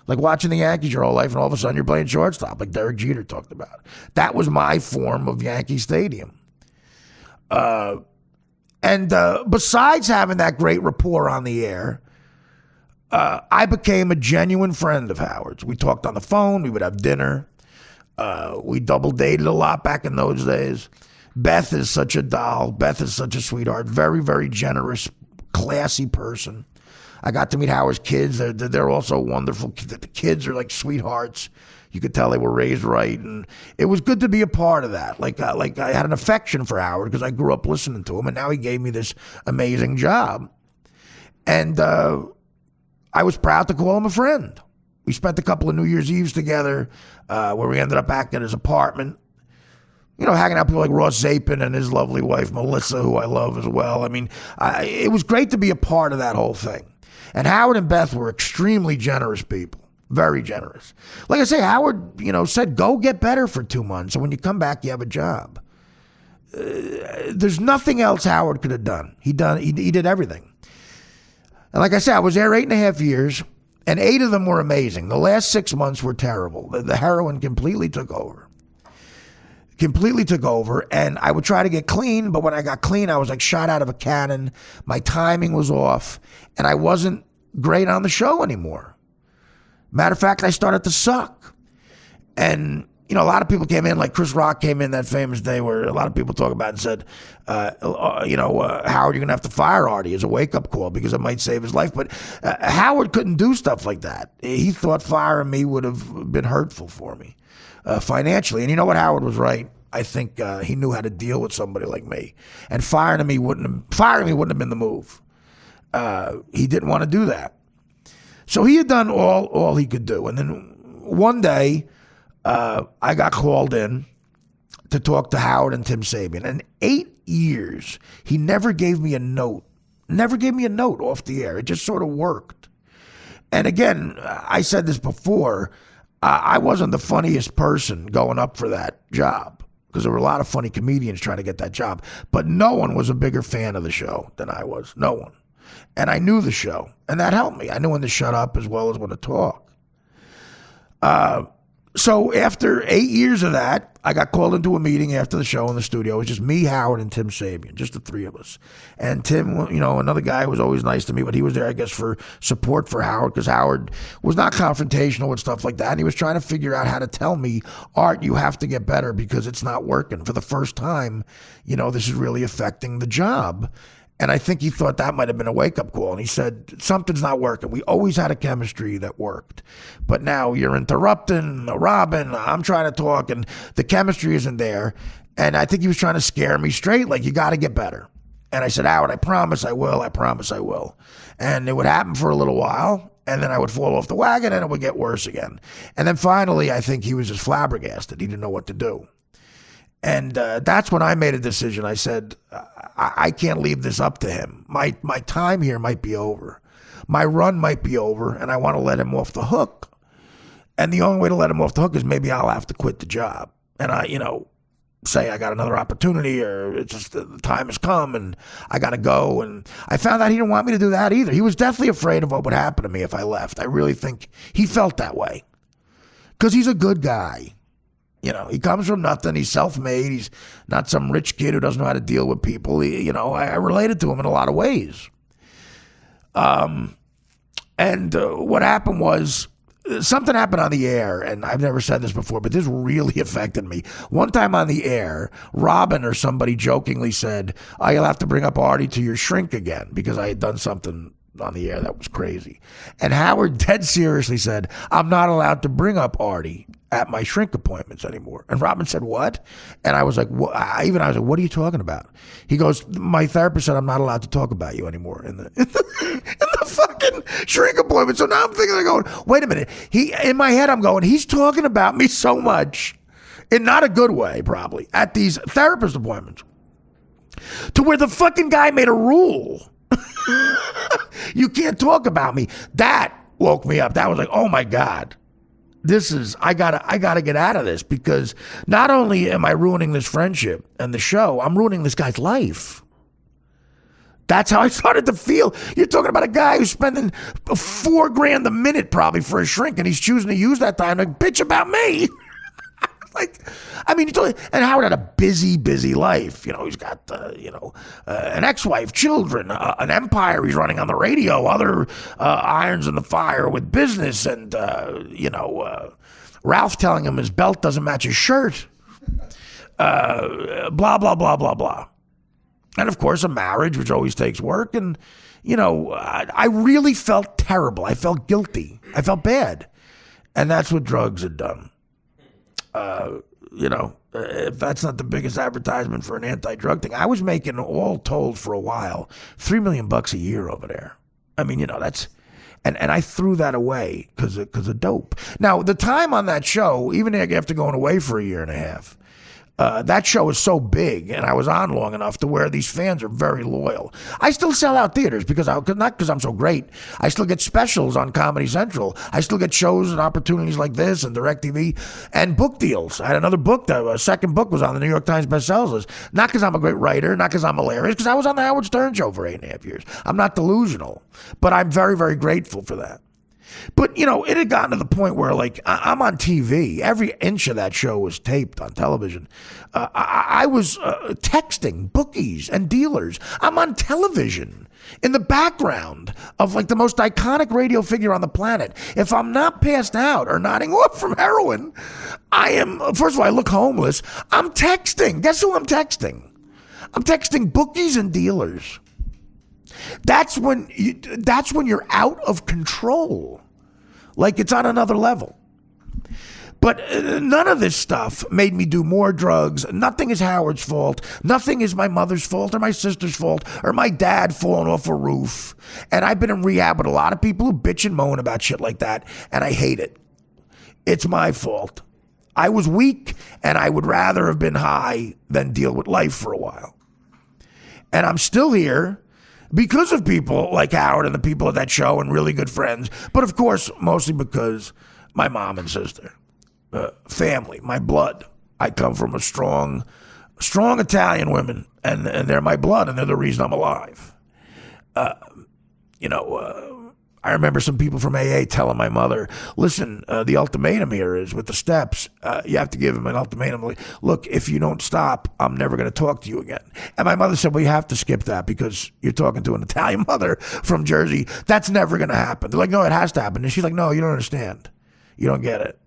Like watching the Yankees your whole life, and all of a sudden you're playing shortstop, like Derek Jeter talked about. That was my form of Yankee Stadium. And besides having that great rapport on the air, I became a genuine friend of Howard's. We talked on the phone. We would have dinner. We double dated a lot back in those days. Beth is such a doll. Beth is such a sweetheart. Very, very generous, classy person. I got to meet Howard's kids. They're also wonderful. The kids are like sweethearts. You could tell they were raised right, and it was good to be a part of that. Like I had an affection for Howard because I grew up listening to him, and now he gave me this amazing job. And I was proud to call him a friend. We spent a couple of New Year's Eves together where we ended up back at his apartment. You know, hanging out with people like Ross Zapin and his lovely wife, Melissa, who I love as well. I mean, it was great to be a part of that whole thing. And Howard and Beth were extremely generous people. Very generous. Like I say, Howard, you know, said, go get better for 2 months. And when you come back, you have a job. There's nothing else Howard could have done. He did everything. And like I said, I was there 8.5 years, and 8 of them were amazing. The last 6 months were terrible. The heroin completely took over. And I would try to get clean, but when I got clean, I was like shot out of a cannon. My timing was off, and I wasn't great on the show anymore. Matter of fact, I started to suck. And, you know, a lot of people came in, like Chris Rock came in that famous day where a lot of people talk about and said, Howard, you're going to have to fire Artie as a wake-up call because it might save his life. But Howard couldn't do stuff like that. He thought firing me would have been hurtful for me. Financially. And you know what? Howard was right. I think he knew how to deal with somebody like me. And firing me wouldn't have been the move. He didn't want to do that. So he had done all he could do. And then one day, I got called in to talk to Howard and Tim Sabean. And 8 years, he never gave me a note. Never gave me a note off the air. It just sort of worked. And again, I said this before, I wasn't the funniest person going up for that job because there were a lot of funny comedians trying to get that job. But no one was a bigger fan of the show than I was. No one. And I knew the show, and that helped me. I knew when to shut up as well as when to talk. So after 8 years of that, I got called into a meeting after the show in the studio. It was just me, Howard, and Tim Sabian, just the three of us. And Tim, another guy who was always nice to me, but he was there, I guess, for support for Howard, because Howard was not confrontational with stuff like that. And he was trying to figure out how to tell me, Art, you have to get better because it's not working. For the first time, this is really affecting the job. And I think he thought that might have been a wake-up call. And he said, something's not working. We always had a chemistry that worked. But now you're interrupting Robin. I'm trying to talk, and the chemistry isn't there. And I think he was trying to scare me straight, like, you got to get better. And I said, Howard, I promise I will. I promise I will. And it would happen for a little while, and then I would fall off the wagon, and it would get worse again. And then finally, I think he was just flabbergasted. He didn't know what to do. And that's when I made a decision. I said, I can't leave this up to him. My time here might be over. My run might be over, and I want to let him off the hook. And the only way to let him off the hook is maybe I'll have to quit the job. And say I got another opportunity, or it's just the time has come and I got to go. And I found out he didn't want me to do that either. He was definitely afraid of what would happen to me if I left. I really think he felt that way because he's a good guy. He comes from nothing. He's self-made. He's not some rich kid who doesn't know how to deal with people. I related to him in a lot of ways. And what happened was something happened on the air, and I've never said this before, but this really affected me. One time on the air, Robin or somebody jokingly said, you'll have to bring up Artie to your shrink again because I had done something on the air that was crazy. And Howard dead seriously said, I'm not allowed to bring up Artie at my shrink appointments anymore. And Robin said, what? And I was like, what are you talking about? He goes, my therapist said I'm not allowed to talk about you anymore in the fucking shrink appointment. So now I'm thinking, wait a minute. In my head, I'm going, he's talking about me so much, in not a good way, probably, at these therapist appointments, to where the fucking guy made a rule. You can't talk about me. That woke me up. That was like, oh my God. I gotta get out of this, because not only am I ruining this friendship and the show, I'm ruining this guy's life. That's how I started to feel. You're talking about a guy who's spending $4,000 a minute probably for a shrink, and he's choosing to use that time to bitch about me. And Howard had a busy life. He's got, an ex-wife, children, an empire he's running on the radio, other irons in the fire with business, and, Ralph telling him his belt doesn't match his shirt. Blah, blah, blah, blah, blah. And, of course, a marriage, which always takes work. And, I really felt terrible. I felt guilty. I felt bad. And that's what drugs had done. If that's not the biggest advertisement for an anti-drug thing, I was making, all told for a while, $3 million a year over there. That's, and I threw that away because of dope. Now, the time on that show, even after going away for a year and a half, that show is so big, and I was on long enough to where these fans are very loyal. I still sell out theaters not because I'm so great. I still get specials on Comedy Central. I still get shows and opportunities like this and DirecTV and book deals. I had another book, a second book was on the New York Times bestsellers list. Not because I'm a great writer, not because I'm hilarious, because I was on the Howard Stern show for 8.5 years. I'm not delusional, but I'm very, very grateful for that. But, it had gotten to the point where, I'm on TV. Every inch of that show was taped on television. I was texting bookies and dealers. I'm on television in the background of, the most iconic radio figure on the planet. If I'm not passed out or nodding off from heroin, I am, first of all, I look homeless. I'm texting. Guess who I'm texting? I'm texting bookies and dealers. That's when you're out of control. It's on another level. But none of this stuff made me do more drugs. Nothing is Howard's fault. Nothing is my mother's fault or my sister's fault or my dad falling off a roof. And I've been in rehab with a lot of people who bitch and moan about shit like that, and I hate it. It's my fault. I was weak, and I would rather have been high than deal with life for a while. And I'm still here because of people like Howard and the people at that show and really good friends. But of course, mostly because my mom and sister, family, my blood. I come from a strong Italian women, and they're my blood, and they're the reason I'm alive. I I remember some people from AA telling my mother, listen, the ultimatum here is with the steps, you have to give him an ultimatum. Like, look, if you don't stop, I'm never going to talk to you again. And my mother said, well, you have to skip that because you're talking to an Italian mother from Jersey. That's never going to happen. They're like, no, it has to happen. And she's like, no, you don't understand. You don't get it.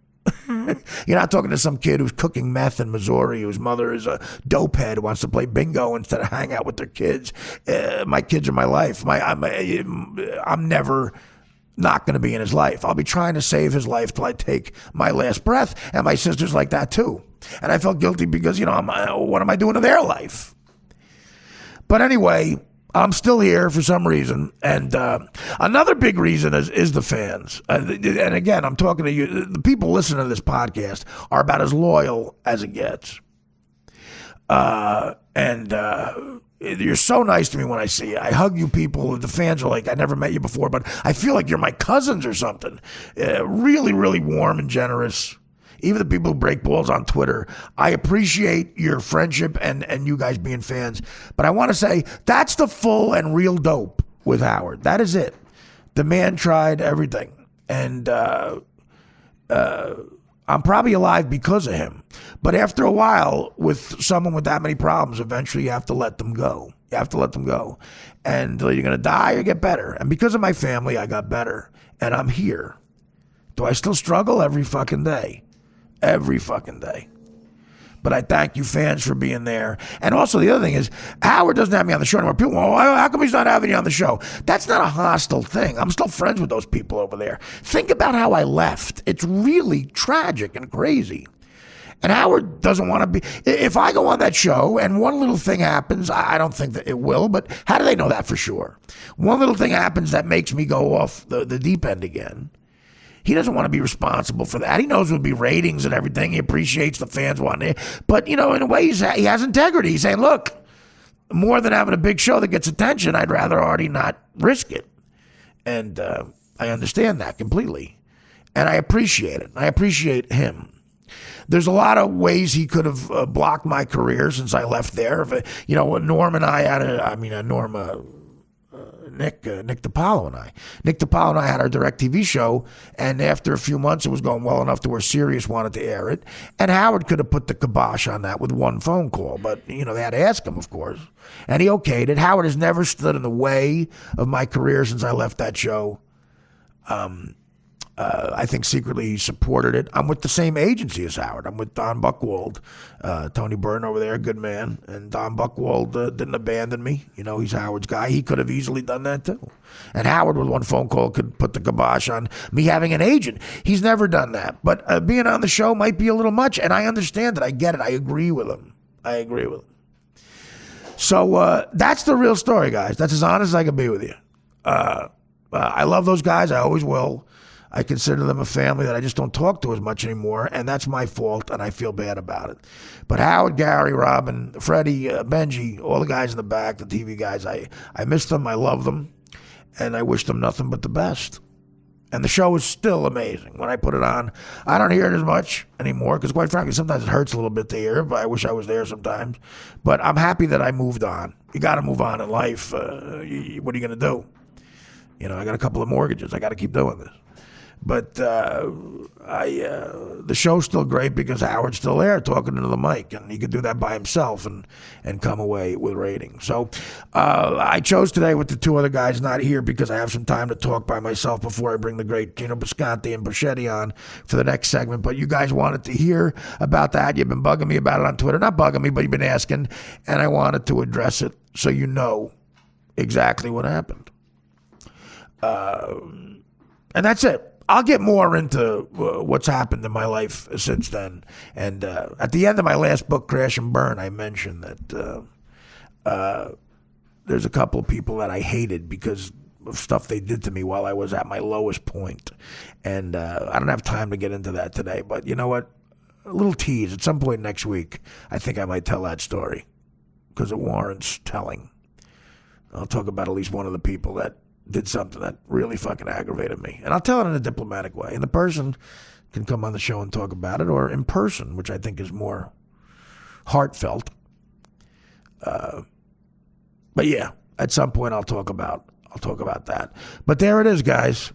You're not talking to some kid who's cooking meth in Missouri, whose mother is a dope head who wants to play bingo instead of hang out with their kids. My kids are my life. I'm never not going to be in his life. I'll be trying to save his life till I take my last breath. And my sister's like that too. And I felt guilty because, what am I doing to their life? But anyway, I'm still here for some reason. And another big reason is the fans. And again, I'm talking to you. The people listening to this podcast are about as loyal as it gets. You're so nice to me when I see you. I hug you people. The fans are like, I never met you before, but I feel like you're my cousins or something. Really, really warm and generous. Even the people who break balls on Twitter, I appreciate your friendship and you guys being fans. But I want to say that's the full and real dope with Howard. That is it. The man tried everything. And I'm probably alive because of him. But after a while, with someone with that many problems, eventually you have to let them go. You have to let them go. And you're going to die or get better. And because of my family, I got better. And I'm here. Do I still struggle? Every fucking day. Every fucking day. But I thank you fans for being there. And also the other thing is, Howard doesn't have me on the show anymore. People, how come he's not having you on the show? That's not a hostile thing. I'm still friends with those people over there. Think about how I left. It's really tragic and crazy. And Howard doesn't want to be. If I go on that show and one little thing happens, I don't think that it will, but how do they know that for sure? One little thing happens that makes me go off the deep end again. He doesn't want to be responsible for that. He knows there'll be ratings and everything. He appreciates the fans wanting it. But, in a way, he has integrity. He's saying, look, more than having a big show that gets attention, I'd rather already not risk it. And I understand that completely. And I appreciate it. I appreciate him. There's a lot of ways he could have blocked my career since I left there. Norm and I had Nick DiPaolo and I. Nick DiPaolo and I had our DirecTV show, and after a few months, it was going well enough to where Sirius wanted to air it. And Howard could have put the kibosh on that with one phone call, but, they had to ask him, of course. And he okayed it. Howard has never stood in the way of my career since I left that show. I think secretly he supported it. I'm with the same agency as Howard. I'm with Don Buchwald, Tony Byrne over there, good man. And Don Buchwald didn't abandon me. He's Howard's guy. He could have easily done that too. And Howard with one phone call could put the kibosh on me having an agent. He's never done that. But being on the show might be a little much. And I understand it. I get it. I agree with him. So that's the real story, guys. That's as honest as I can be with you. I love those guys. I always will. I consider them a family that I just don't talk to as much anymore, and that's my fault, and I feel bad about it. But Howard, Gary, Robin, Freddie, Benji, all the guys in the back, the TV guys, I miss them, I love them, and I wish them nothing but the best. And the show is still amazing. When I put it on, I don't hear it as much anymore, because quite frankly, sometimes it hurts a little bit to hear, but I wish I was there sometimes. But I'm happy that I moved on. You got to move on in life. What are you going to do? I got a couple of mortgages. I got to keep doing this. But the show's still great because Howard's still there talking into the mic, and he could do that by himself and come away with ratings. So I chose today with the two other guys not here because I have some time to talk by myself before I bring the great Gino Bisconti and Buschetti on for the next segment. But you guys wanted to hear about that. You've been bugging me about it on Twitter. Not bugging me, but you've been asking, and I wanted to address it so you know exactly what happened. And that's it. I'll get more into what's happened in my life since then. And at the end of my last book, Crash and Burn, I mentioned that there's a couple of people that I hated because of stuff they did to me while I was at my lowest point. And I don't have time to get into that today. But you know what? A little tease. At some point next week, I think I might tell that story because it warrants telling. I'll talk about at least one of the people that did something that really fucking aggravated me. And I'll tell it in a diplomatic way. And the person can come on the show and talk about it, or in person, which I think is more heartfelt. But yeah, at some point I'll talk about I'll talk about that. But there it is, guys.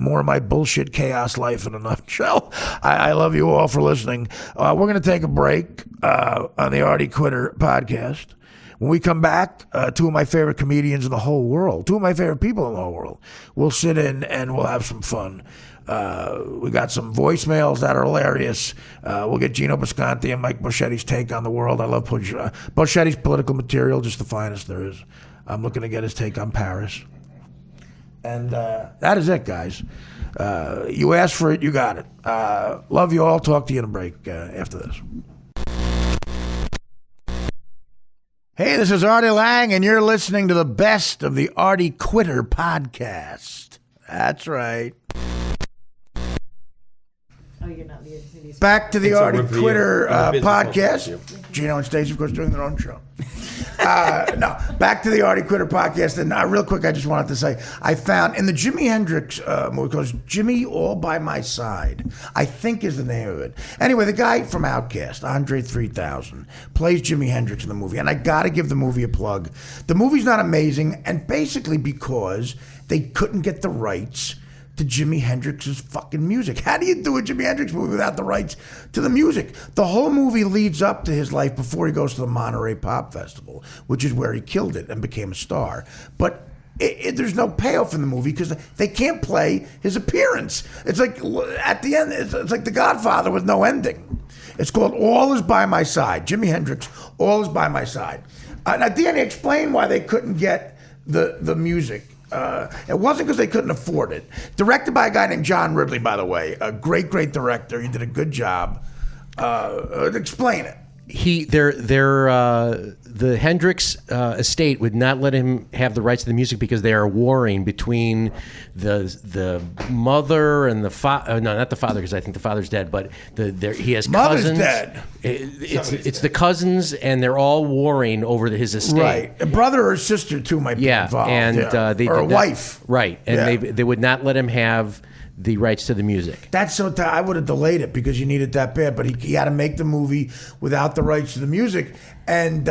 More of my bullshit chaos life in a nutshell. I love you all for listening. We're going to take a break on the Artie Quitter podcast. When we come back, two of my favorite comedians in the whole world, two of my favorite people in the whole world, we'll sit in and we'll have some fun. We got some voicemails that are hilarious. We'll get Gino Bisconti and Mike Boschetti's take on the world. I love Boschetti's political material, just the finest there is. I'm looking to get his take on Paris. And that is it, guys. You asked for it, you got it. Love you all. Talk to you in a break after this. Hey, this is Artie Lang, and you're listening to the best of the Artie Quitter podcast. That's right. Back to the Artie Quitter podcast. Gino and Stacey, of course, doing their own show. Back to the Artie Quitter podcast. And real quick, I just wanted to say, I found in the Jimi Hendrix movie, called Jimmy All By My Side, I think is the name of it. Anyway, the guy from Outkast, Andre 3000, plays Jimi Hendrix in the movie. And I got to give the movie a plug. The movie's not amazing, and basically because they couldn't get the rights to Jimi Hendrix's fucking music. How do you do a Jimi Hendrix movie without the rights to the music? The whole movie leads up to his life before he goes to the Monterey Pop Festival, which is where he killed it and became a star. But there's no payoff in the movie because they can't play his appearance. It's like, at the end, it's like The Godfather with no ending. It's called All Is By My Side. Jimi Hendrix, All Is By My Side. Now, Danny, explain why they couldn't get the music. It wasn't because they couldn't afford it. Directed by a guy named John Ridley, by the way. A great, great director. He did a good job. Explain it. The Hendrix estate would not let him have the rights to the music because they are warring between the mother and the father. No, not the father, because I think the father's dead. But he has Mother's cousins. dead. It's the cousins, and they're all warring over his estate. Right, a brother or sister too might be involved. And they or a did not- wife. Right, and Yeah. they would not let him have the rights to the music. That's so. I would have delayed it because you needed that bad, but he had to make the movie without the rights to the music, and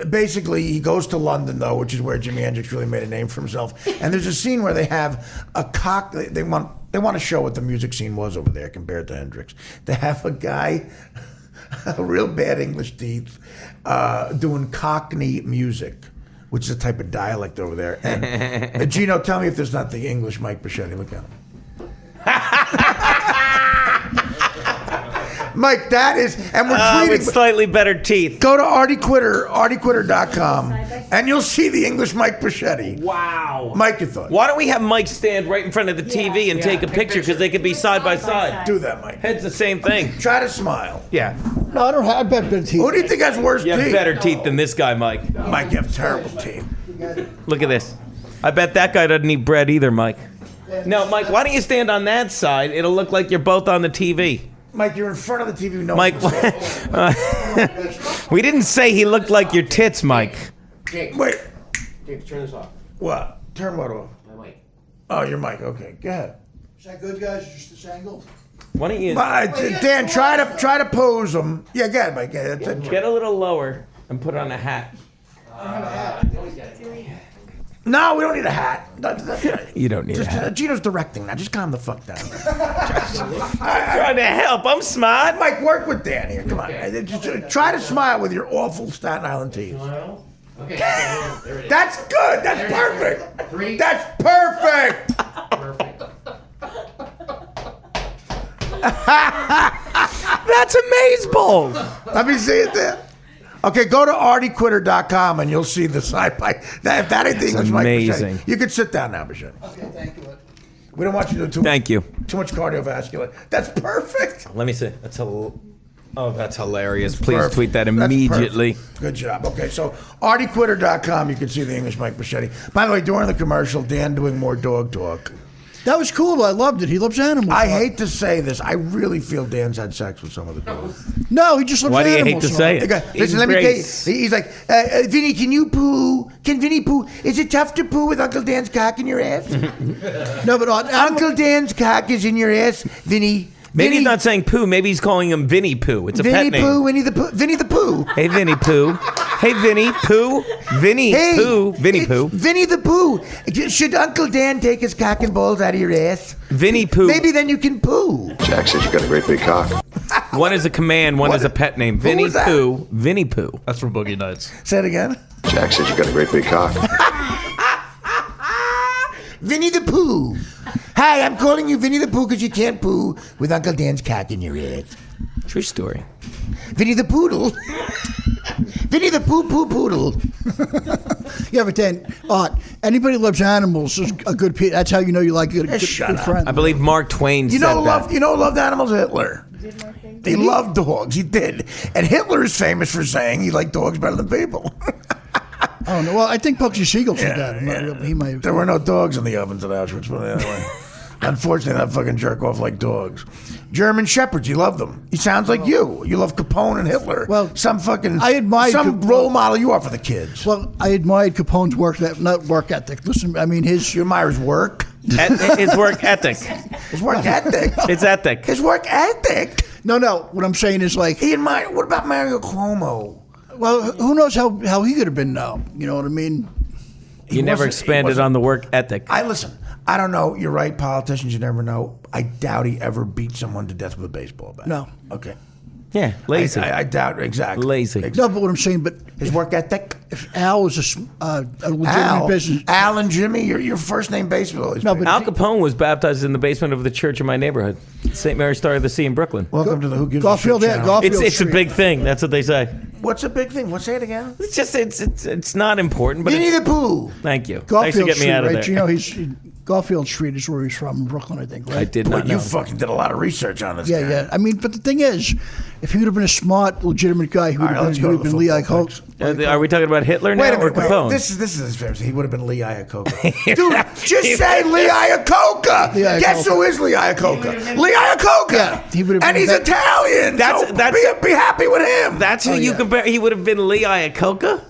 basically he goes to London though, which is where Jimi Hendrix really made a name for himself. And there's a scene where they have a cock. They want to show what the music scene was over there compared to Hendrix. They have a guy, a real bad English teeth, doing Cockney music, which is a type of dialect over there. And Gino, tell me if there's not the English Mike Boschetti. Look at him. Mike, that is, and we're tweeting. With slightly better teeth. Go to artiequitter.com, and you'll see the English Mike Boschetti. Wow. Mike, your thought? Why don't we have Mike stand right in front of the TV and take a picture because they could be side by side. Do that, Mike. Head's the same thing. Try to smile. Yeah. No, I don't have. I bet better teeth. Who do you think has worse You have teeth? better teeth than this guy, Mike. Mike, you have terrible teeth. Look at this. I bet that guy doesn't eat bread either, Mike. No, Mike, why don't you stand on that side? It'll look like you're both on the TV. Mike, you're in front of the TV. No, Mike, we didn't say he looked like your tits, Mike. Wait. James, turn this off. What? Turn what off? My mic. Oh, your mic. Okay, go ahead. Is that good, guys? Just this angle? Why don't you Dan, try to pose them. Yeah, go ahead, Mike. Yeah, that's it. get a little lower and put on a hat? No, we don't need a hat. You don't need a hat. Gino's directing now. Just calm the fuck down. Trying to help. I'm smart. Mike, work with Dan here. Come on. Just try to smile with your awful Staten Island teeth. Okay, there it is. That's good. That's perfect. Three. That's perfect. Perfect. That's amazeballs. Let me see it there. Okay, go to artiequitter.com and you'll see the side by that. If that ain't the English Mike amazing. Boschetti, you can sit down now, Boschetti. Okay, thank you. We don't want you to do Thank you. too much cardiovascular. That's perfect. Let me see. That's that's hilarious. Please Perfect. tweet that That's immediately. perfect. Good job. Okay, so artiequitter.com, you can see the English Mike Boschetti. By the way, during the commercial, Dan doing more dog talk. That was cool. I loved it. He loves animals. I hate to say this. I really feel Dan's had sex with some of the dogs. No, he just loves Why do you animals. hate to say it? Okay, listen, let me tell you. Embrace. He's like, Vinny, can you poo? Can Vinny poo? Is it tough to poo with Uncle Dan's cock in your ass? No, but Uncle Dan's cock is in your ass, Vinny. Maybe Vinny- he's not saying poo. Maybe he's calling him Vinny Pooh. It's a Vinny pet name. Pooh, Winnie the Pooh, Vinny the Pooh. Hey, Vinny Pooh. Hey, Vinny Pooh. Vinny Hey, Pooh. Vinny it's Pooh. Vinny the Pooh. Should Uncle Dan take his cock and balls out of your ass? Vinny Pooh. Maybe then you can poo. Jack says you got a great big cock. One is a command, one is a pet name. Vinny was that? Pooh. Vinny Pooh. That's from Boogie Nights. Say it again. Jack says you got a great big cock. Vinny the Pooh. Hi, I'm calling you Vinny the Pooh because you can't poo with Uncle Dan's cock in your ass. True story. Vinny the Poodle. Vinny the Pooh Pooh Poodle. Yeah, but then, anybody who loves animals is a good. That's how you know you like a good shut up. friend. I believe Mark Twain You said know, that. who loved animals? Hitler. He loved dogs. He did. And Hitler is famous for saying he liked dogs better than people. Oh no! Well, I think Bugsy Siegel said that. He might. There were no dogs in the ovens at Auschwitz, but anyway. Unfortunately, that fucking jerk off like dogs. German Shepherds, you love them. He sounds like you. You love Capone and Hitler. Well, I admired some role model you are for the kids. Well, I admired Capone's not work ethic. Listen, I mean You admire his work. His work ethic. His work ethic. It's ethic. His work ethic. No. What I'm saying is like He admired. What about Mario Cuomo? Well, who knows how he could have been now? You know what I mean? You never expanded on the work ethic. I don't know. You're right. Politicians, you never know. I doubt he ever beat someone to death with a baseball bat. No. Okay. Yeah, lazy. I doubt exactly. Lazy. No, but what I'm saying, but His work ethic. if Al was a legitimate business, Al and Jimmy, your first name baseball. No, but Al Capone was baptized in the basement of the church in my neighborhood, St. Mary's Star of the Sea in Brooklyn. Welcome to the Who Gives Garfield, a Shit channel. Garfield It's a Street. big thing. That's what they say. What's a big thing? What? Say it again. It's just it's not important, but Vinny it's, the Pooh. thank you. Thanks Garfield for getting Street, me out of right? there. You know, Garfield Street is where he's from, in Brooklyn, I think. Right? I did Boy, not you know. fucking did a lot of research on this. Yeah, guy. yeah. I mean, but the thing is, if he would have been a smart, legitimate guy, he would All right, let's have go to been the Lee football Iacocca. Are we talking about Hitler now Wait a or minute. Wait. Capone? This is his famous. He would have been Lee Iacocca. Dude, just say Lee Iacocca. Lee Iacocca. Guess who is Lee Iacocca? Lee Iacocca. Yeah, he would have And been he's that- Italian. That's- be happy with him. That's who you yeah. compare. He would have been Lee Iacocca.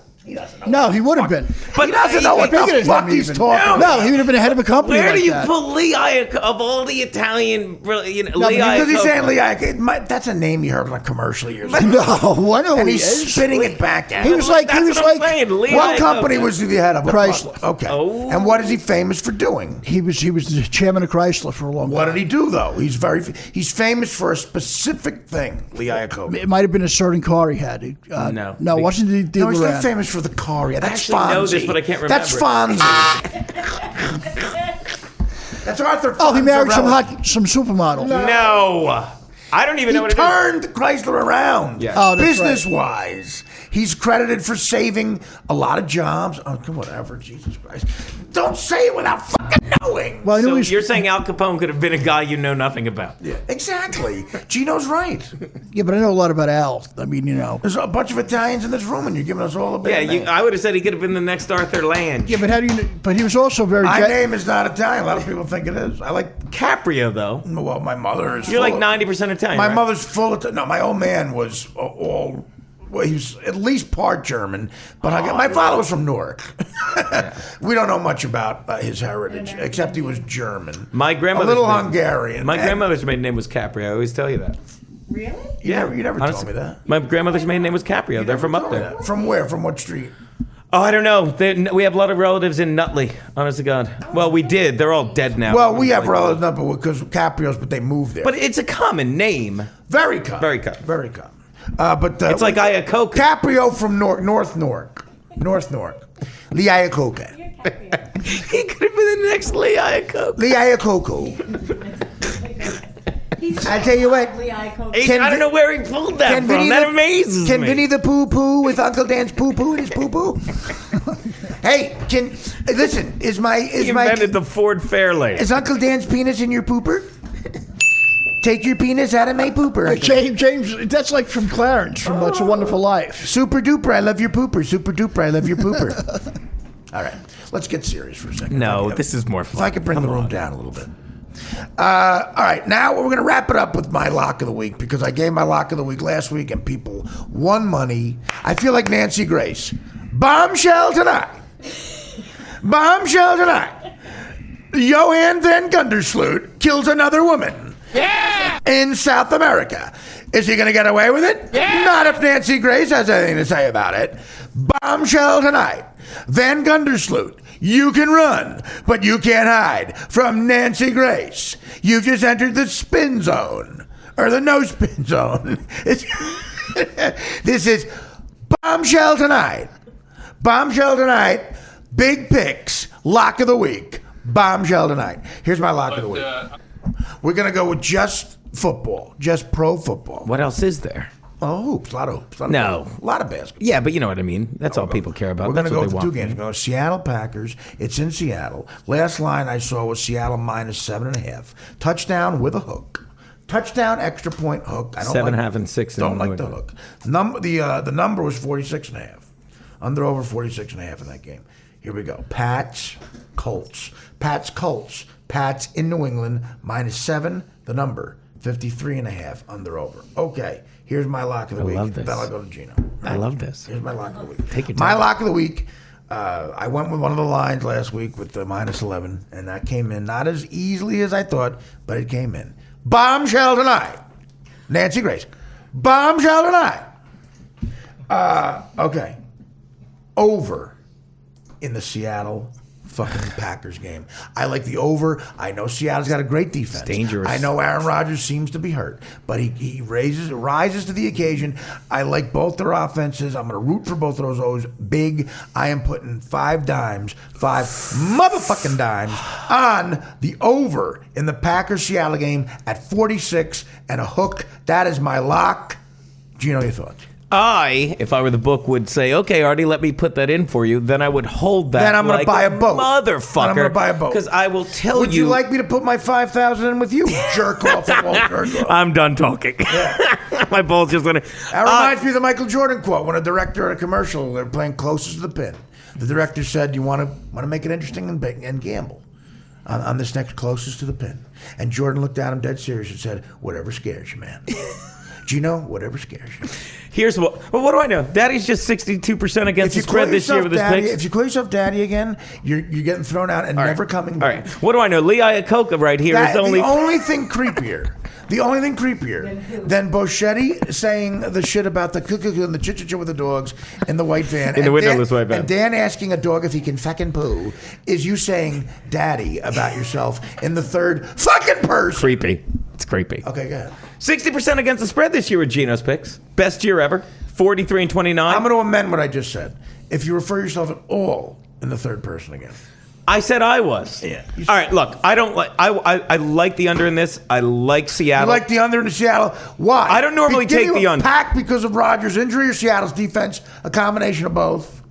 No, he would have been. But He doesn't know what Bigger the than fuck him he's even. talking No, he would have been head of a company Where like do you that. pull Lee Iacocca of all the Italian? Lee Because he's saying Iacocca? Lee Iacocca. That's a name he heard on a commercial years ago. No, I know And he he's is. spitting it back at He him. was like, That's he was what I'm like, saying. Lee What Iacocca. company was he the head of? Chrysler. Okay. Oh. And what is he famous for doing? he was the chairman of Chrysler for a long What time. did he do though? He's famous for a specific thing. Lee Iacocca. It might have been a certain car he had. No. No, it wasn't the No, he's not Duran. famous for the car. Yeah, that's actually know Fonzie. this, but I can't That's remember Fonzie. That's Arthur. Oh, he married Fonzarelli. some supermodel. No, I don't even know He what it is. turned Chrysler around. Yeah. Oh, that's right. Business-wise, he's credited for saving a lot of jobs. Oh, come on, whatever. Jesus Christ! Don't say it without fucking knowing. Well, I know So he's. you're saying Al Capone could have been a guy you know nothing about? Yeah, exactly. Gino's right. Yeah, but I know a lot about Al. I mean, you know. There's a bunch of Italians in this room, and you're giving us all a Yeah, bad name. I would have said he could have been the next Arthur Lange. Yeah, but how do you? But he was also very. My name is not Italian. A lot of people think it is. I like. Caprio, though. Well, my mother is. You're full like of- 90% Italian. My right? mother's full of. No, my old man was all. Well, he was at least part German, but my father was from Newark. We don't know much about his heritage, except he was German. My a grandmother's little maiden- Hungarian. My And grandmother's maiden name was Caprio. I always tell you that. Really? You never told Honestly, me that. My grandmother's maiden name was Caprio. They're Never from up told me there. that. From where? From what street? Oh, I don't know. We have a lot of relatives in Nutley. Honest to God. Well, we did. They're all dead now. Well, we have relatives because Caprios, but they moved there. But it's a common name. Very common. Very common. Very common. But It's like Iacocca. Caprio from North Newark. Lee Iacocca. He could have been the next Lee Iacocca. Lee Iacocca. I tell you what. I don't know where he pulled that from. That amazes Can me. Vinny the Pooh Pooh with Uncle Dan's Pooh Pooh and his Pooh Pooh? Hey, listen? Is He invented the Ford Fairlane. Is Uncle Dan's penis in your pooper? Take your penis out of my pooper. Uncle. James, that's like from Clarence from It's a Wonderful Life. Super duper, I love your pooper. Super duper, I love your pooper. All right, let's get serious for a second. No, this is more fun. If I could bring the room down a little bit. All right, now we're going to wrap it up with my lock of the week because I gave my lock of the week last week and people won money. I feel like Nancy Grace. Bombshell tonight. Bombshell tonight. Johann Van Gundersloot kills another woman in South America. Is he going to get away with it? Not if Nancy Grace has anything to say about it. Bombshell tonight. Van Gundersloot, you can run, but you can't hide from Nancy Grace. You just entered the spin zone, or the no spin zone. This is Bombshell tonight. Bombshell tonight. Big picks. Lock of the week. Bombshell tonight. Here's my lock of the week. We're going to go with just football, just pro football. What else is there? Oh, hoops, a lot of hoops. No. A lot of basketball. Yeah, but you know what I mean. That's all people care about. We're going That's to go what with they the want. two games. We're going to go Seattle Packers. It's in Seattle. Last line I saw was Seattle minus 7.5. Touchdown with a hook. Touchdown, extra point, hook. I don't 7.5 and 6. Don't like the hook. The number was 46.5. Under over 46.5 in that game. Here we go. Pats, Colts. Pats, Colts. Pats in New England minus 7. The number 53.5. Under over. Okay. Here's my lock of the week. love this. Then I'll go to Gino. I love this. Here's my lock of the week. Take your My time. lock of the week. I went with one of the lines last week with the minus 11, and that came in not as easily as I thought, but it came in. Bombshell tonight. Nancy Grace. Bombshell tonight. Okay. Over in the Seattle fucking Packers game. I like the over. I know Seattle's got a great defense. It's dangerous. I know Aaron Rodgers seems to be hurt, but he rises to the occasion. I like both their offenses. I'm going to root for both of those O's big. I am putting 5 motherfucking dimes on the over in the Packers-Seattle game at 46 and a hook. That is my lock. Gino, your thoughts? If I were the book, would say, okay, Artie, let me put that in for you. Then I would hold that. Then I'm going to buy a boat. Motherfucker. Then I'm going to buy a boat. Because I will tell Would you like me to put my 5,000 in with you? Jerk off. I won't jerk off. I'm done talking. My ball's just going to. That reminds me of the Michael Jordan quote when a director at a commercial, they're playing closest to the pin. The director said, you want to make it interesting and gamble on this next closest to the pin. And Jordan looked at him dead serious and said, whatever scares you, man. Gino, whatever scares you. Here's what do I know? Daddy's just 62% against the spread this year with his picks. If you call yourself daddy again, you're getting thrown out and never coming back. All right. What do I know? Lee Iacocca right here is only. The only thing creepier than Boschetti saying the shit about the cuckoo and the chit-chit with the dogs in the white van. In the windowless white van. And Dan asking a dog if he can fucking poo is you saying daddy about yourself in the third fucking person. Creepy. It's creepy. Okay, go ahead. 60% against the spread this year with Gino's picks. Best year ever. 43 and 29. I'm going to amend what I just said. If you refer yourself at all in the third person again. I said I was. Yeah. All right, look, I don't like. I like the under in this. I like Seattle. You like the under in Seattle? Why? I don't normally take the under. Pack because of Rodgers' injury or Seattle's defense? A combination of both.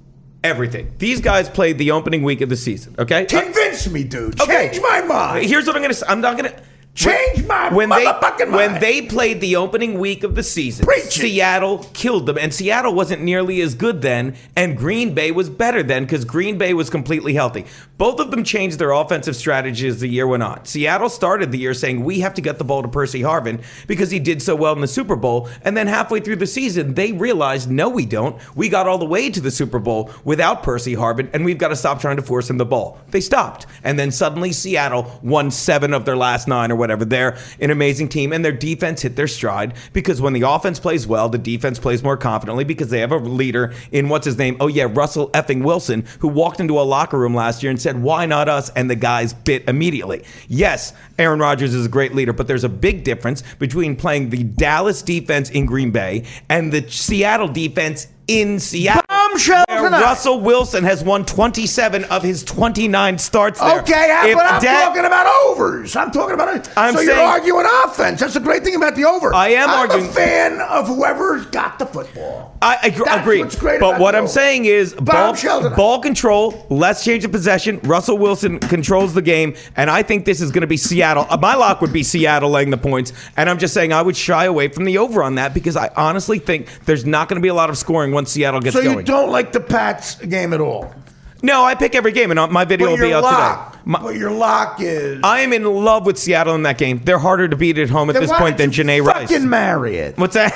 Everything. These guys played the opening week of the season. Okay. Convince me, dude. Okay. Change my mind. Here's what I'm gonna say. I'm not gonna. Change my motherfucking mind. When they played the opening week of the season, Seattle killed them. And Seattle wasn't nearly as good then, and Green Bay was better then because Green Bay was completely healthy. Both of them changed their offensive strategy as the year went on. Seattle started the year saying, we have to get the ball to Percy Harvin because he did so well in the Super Bowl. And then halfway through the season, they realized, no, we don't. We got all the way to the Super Bowl without Percy Harvin, and we've got to stop trying to force him the ball. They stopped. And then suddenly Seattle won 7 of their last 9 or whatever. They're an amazing team, and their defense hit their stride because when the offense plays well, the defense plays more confidently because they have a leader in what's his name? Oh, yeah, Russell effing Wilson, who walked into a locker room last year and said, why not us? And the guys bit immediately. Yes, Aaron Rodgers is a great leader, but there's a big difference between playing the Dallas defense in Green Bay and the Seattle defense in Seattle. Bombshell where tonight. Russell Wilson has won 27 of his 29 starts there. Okay, but I'm talking about overs. I'm talking about I'm you're saying- arguing offense. That's the great thing about the over. I am I'm arguing- a fan of whoever's got the football. I That's agree. what's great But about what the I'm over. saying is Bombshell tonight. ball control, less change of possession. Russell Wilson controls the game, and I think this is going to be Seattle. My lock would be Seattle laying the points, and I'm just saying I would shy away from the over on that because I honestly think there's not going to be a lot of scoring once Seattle gets So going. you don't like the Pats game at all? No, I pick every game, and my video will be out today. But your lock is. I am in love with Seattle in that game. They're harder to beat at home at Then this why point than don't you Janae Rice. fucking marry it. What's that?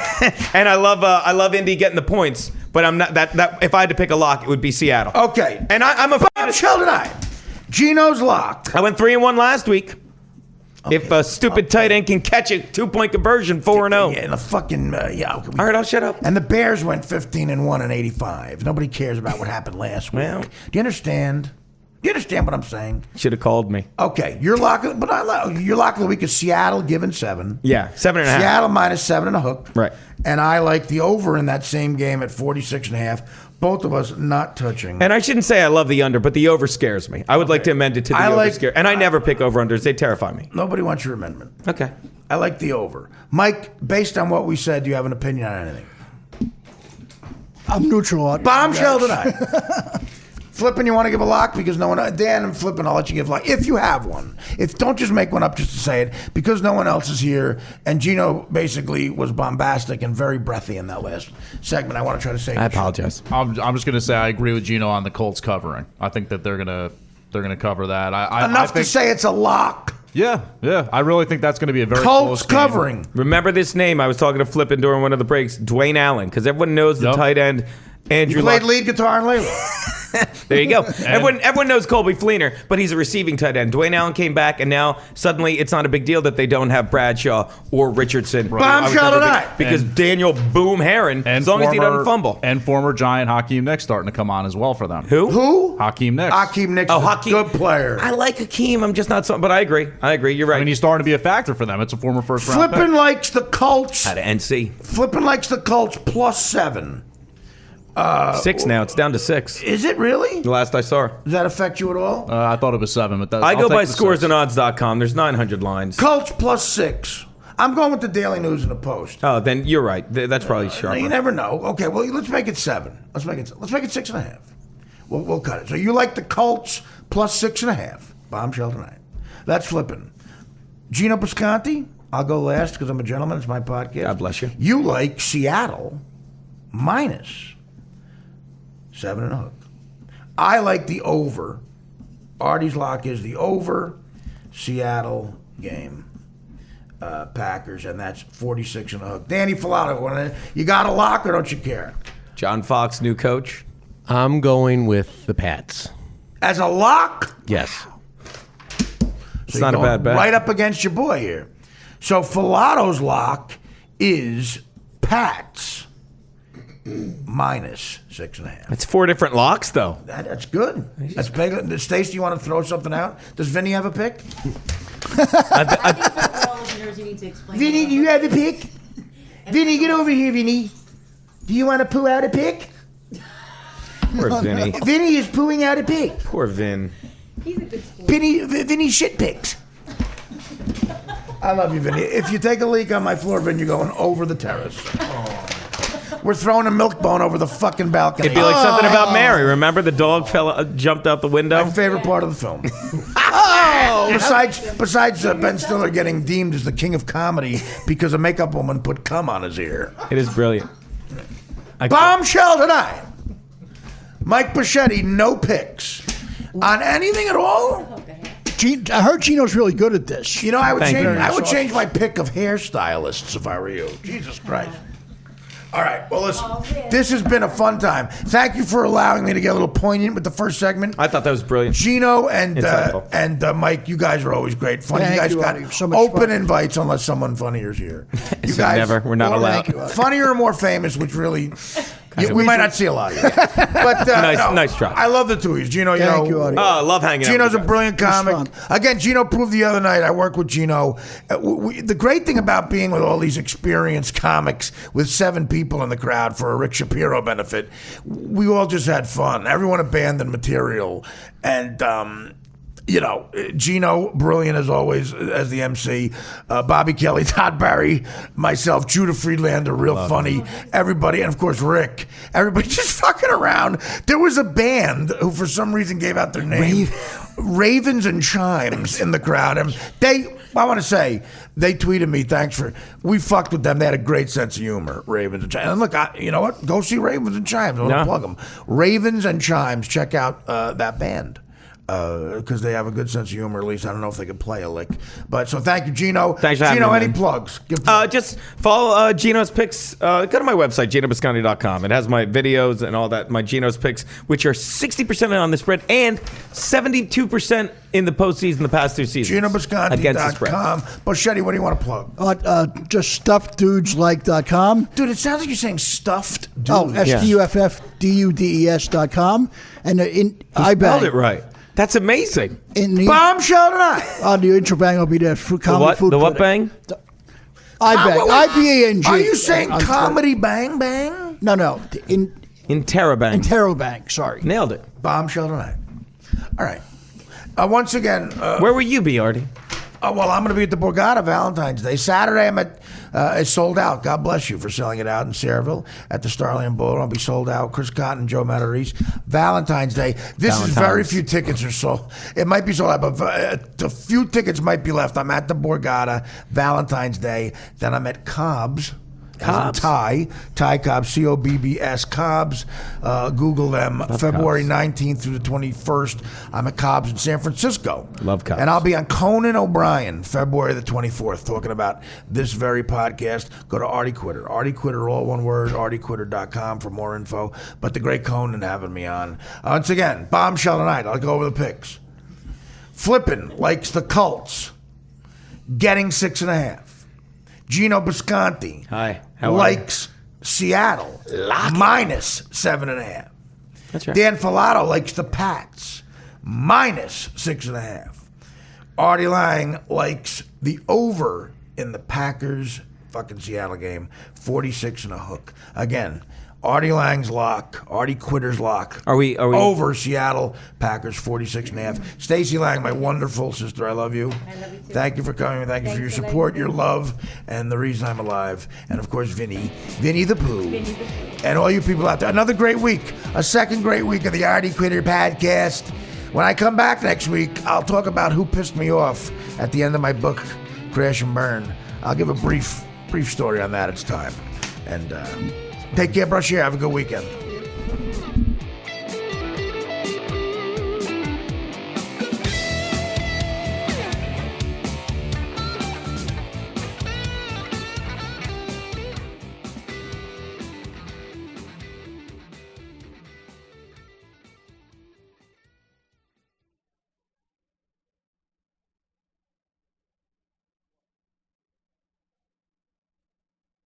And I love Indy getting the points, but I'm not that. If I had to pick a lock, it would be Seattle. Okay. And I'm a Bombshell tonight. Gino's lock. I went 3-1 last week. If a stupid tight end can catch a 2-point conversion, 4-0. Yeah, and the fucking yeah. Okay, All right, I'll shut up. And the Bears went 15-1 in '85. Nobody cares about what happened last week. Well. Do you understand? Do you understand what I'm saying? Should have called me. Okay, your lock of the week is Seattle given 7. Yeah, 7.5. Seattle minus 7 and a hook. Right. And I like the over in that same game at 46.5. Both of us not touching. And I shouldn't say I love the under, but the over scares me. I would like to amend it to the I over like- scare. And I never pick over unders. They terrify me. Nobody wants your amendment. Okay. I like the over. Mike, based on what we said, do you have an opinion on anything? I'm neutral on Bombshell tonight. Flippin', you want to give a lock? Because no one, Dan and Flippin', I'll let you give a lock. If you have one. Don't just make one up just to say it, because no one else is here. And Gino basically was bombastic and very breathy in that last segment. I want to try to say I apologize. I'm just going to say I agree with Gino on the Colts covering. I think that they're gonna cover that. Enough to say it's a lock. Yeah. I really think that's going to be a very Colts close game. covering. Remember this name. I was talking to Flippin' during one of the breaks. Dwayne Allen, because everyone knows the tight end. Andrew You played Luck. lead guitar in Layla. There you go. Everyone knows Colby Fleener, but he's a receiving tight end. Dwayne Allen came back, and now suddenly it's not a big deal that they don't have Bradshaw or Richardson. Bombshell tonight. Because Daniel Boom Herron, as long as he doesn't fumble. And former Giant Hakeem Nicks starting to come on as well for them. Who? Hakeem Nicks. Hakeem Nicks Oh, is a Hakeem. good player. I like Hakeem. I'm just not so. But I agree. You're right. I mean, he's starting to be a factor for them. It's a former first round Flippin' pick. likes the Colts. Out of NC. Flippin' likes the Colts plus 7. 6 now. It's down to 6. Is it really? The last I saw. Does that affect you at all? I thought it was 7, but I I'll go take by the 6. scoresandodds.com. There's 900 lines. Colts plus 6. I'm going with the Daily News and the Post. Oh, then you're right. That's probably Now, sharper. you never know. Okay, well, let's make it 7. Let's make it 6.5. We'll cut it. So you like the Colts plus 6.5. Bombshell tonight. That's Flippin'. Gino Bisconti, I'll go last because I'm a gentleman. It's my podcast. God bless you. You like Seattle minus 7 and a hook. I like the over. Artie's lock is the over. Seattle game. Packers, and that's 46 and a hook. Danny Filato, you got a lock or don't you care? John Fox, new coach. I'm going with the Pats. As a lock? Yes. It's not a bad bet. Right up against your boy here. So Filato's lock is Pats minus 6.5. It's 4 different locks, though. That's good. That's big. Stacey, you want to throw something out? Does Vinny have a pick? Vinny, do you have a pick? Vinny, get over here, Vinny. Do you want to poo out a pick? Poor Vinny. Vinny is pooing out a pick. Poor Vin. Vinny shit picks. I love you, Vinny. If you take a leak on my floor, Vin, you're going over the terrace. We're throwing a milk bone over the fucking balcony. It'd be like something about Mary. Remember the dog jumped out the window? My favorite part of the film. Besides Ben Stiller getting deemed as the king of comedy because a makeup woman put cum on his ear. It is brilliant. Bombshell tonight. Mike Bichetti, no picks on anything at all. I heard Gino's really good at this. You know, I would Thank you. change my pick of hairstylists if I were you. Jesus Christ. All right, well, listen, this has been a fun time. Thank you for allowing me to get a little poignant with the first segment. I thought that was brilliant. Gino and Insightful. Mike, you guys are always great. Funny, Thank you guys you, got Artie. So much open fun. invites unless someone funnier is here. You So never. We're not allowed. Funnier or more famous, which really we might not see a lot of you. But Nice try. I love the two of you. Gino, Thank you, Artie. Oh, I love hanging out. Gino's with a you guys. brilliant comic. fun. Again, Gino proved the other night. I work with Gino. The great thing about being with all these experienced comics with 7 people in the crowd for a Rick Shapiro benefit, we all just had fun. Everyone abandoned material. And, Gino, brilliant as always, as the MC. Bobby Kelly, Todd Barry, myself, Judah Friedlander, real funny. Everybody, and of course, Rick. Everybody just fucking around. There was a band who, for some reason, gave out their name. Ravens and Chimes in the crowd. And I want to say, they tweeted me, we fucked with them. They had a great sense of humor, Ravens and Chimes. And look, you know what? Go see Ravens and Chimes. I'm going to plug them. Ravens and Chimes. Check out that band. because they have a good sense of humor. At least I don't know if they can play a lick. But so thank you, Gino. Thanks for having Gino, me, any man. plugs? Give Just follow Gino's Picks. Go to my website, GinoBisconti.com. It has my videos and all that, my Gino's Picks, which are 60% on the spread and 72% in the postseason the past 2 seasons. Against the spread. GinoBisconti.com. Boschetti, what do you want to plug? Just stuffdudesLike.com. Dude, it sounds like you're saying stuffed dude. Oh, STUFFDUDES.com. And I spelled it right. That's amazing. In the Bombshell tonight. On the intro bang, I'll be there. The what bang? I bang. IBANG. Are you saying comedy bang bang? No. Interrobang. Interrobang. Sorry. Nailed it. Bombshell tonight. All right. Once again. Where will you be, Artie? Well, I'm going to be at the Borgata Valentine's Day. Saturday, I'm at. It's sold out. God bless you for selling it out in Sayreville at the Starling Bowl. I'll be sold out. Chris Cotton and Joe Matarese. Valentine's Day. This is very few tickets are sold. It might be sold out, but a few tickets might be left. I'm at the Borgata Valentine's Day. Then I'm at Cobb's. Ty Cobbs, Cobbs, Cobbs. Google them. February 19th through the 21st. I'm at Cobbs in San Francisco. Love Cobbs. And I'll be on Conan O'Brien, February the 24th, talking about this very podcast. Go to Artie Quitter. Artie Quitter, all one word, artiequitter.com for more info. But the great Conan having me on. Once again, Bombshell tonight. I'll go over the picks. Flippin' likes the Colts. Getting 6.5. Gino Bisconti likes Seattle minus 7.5. That's right. Dan Filato likes the Pats minus 6.5. Artie Lang likes the over in the Packers fucking Seattle game, 46 and a hook. Again, Artie Lang's lock, Artie Quitter's lock. Are we over Seattle Packers 46 and a half? Stacy Lang, my wonderful sister, I love you. I love you too. Thank you for coming. Thank you for your support, your love, and the reason I'm alive. And of course, Vinny the Pooh, and all you people out there. Another great week, a second great week of the Artie Quitter podcast. When I come back next week, I'll talk about who pissed me off at the end of my book, Crash and Burn. I'll give a brief story on that. It's time. And take care, brush your hair. Have a good weekend.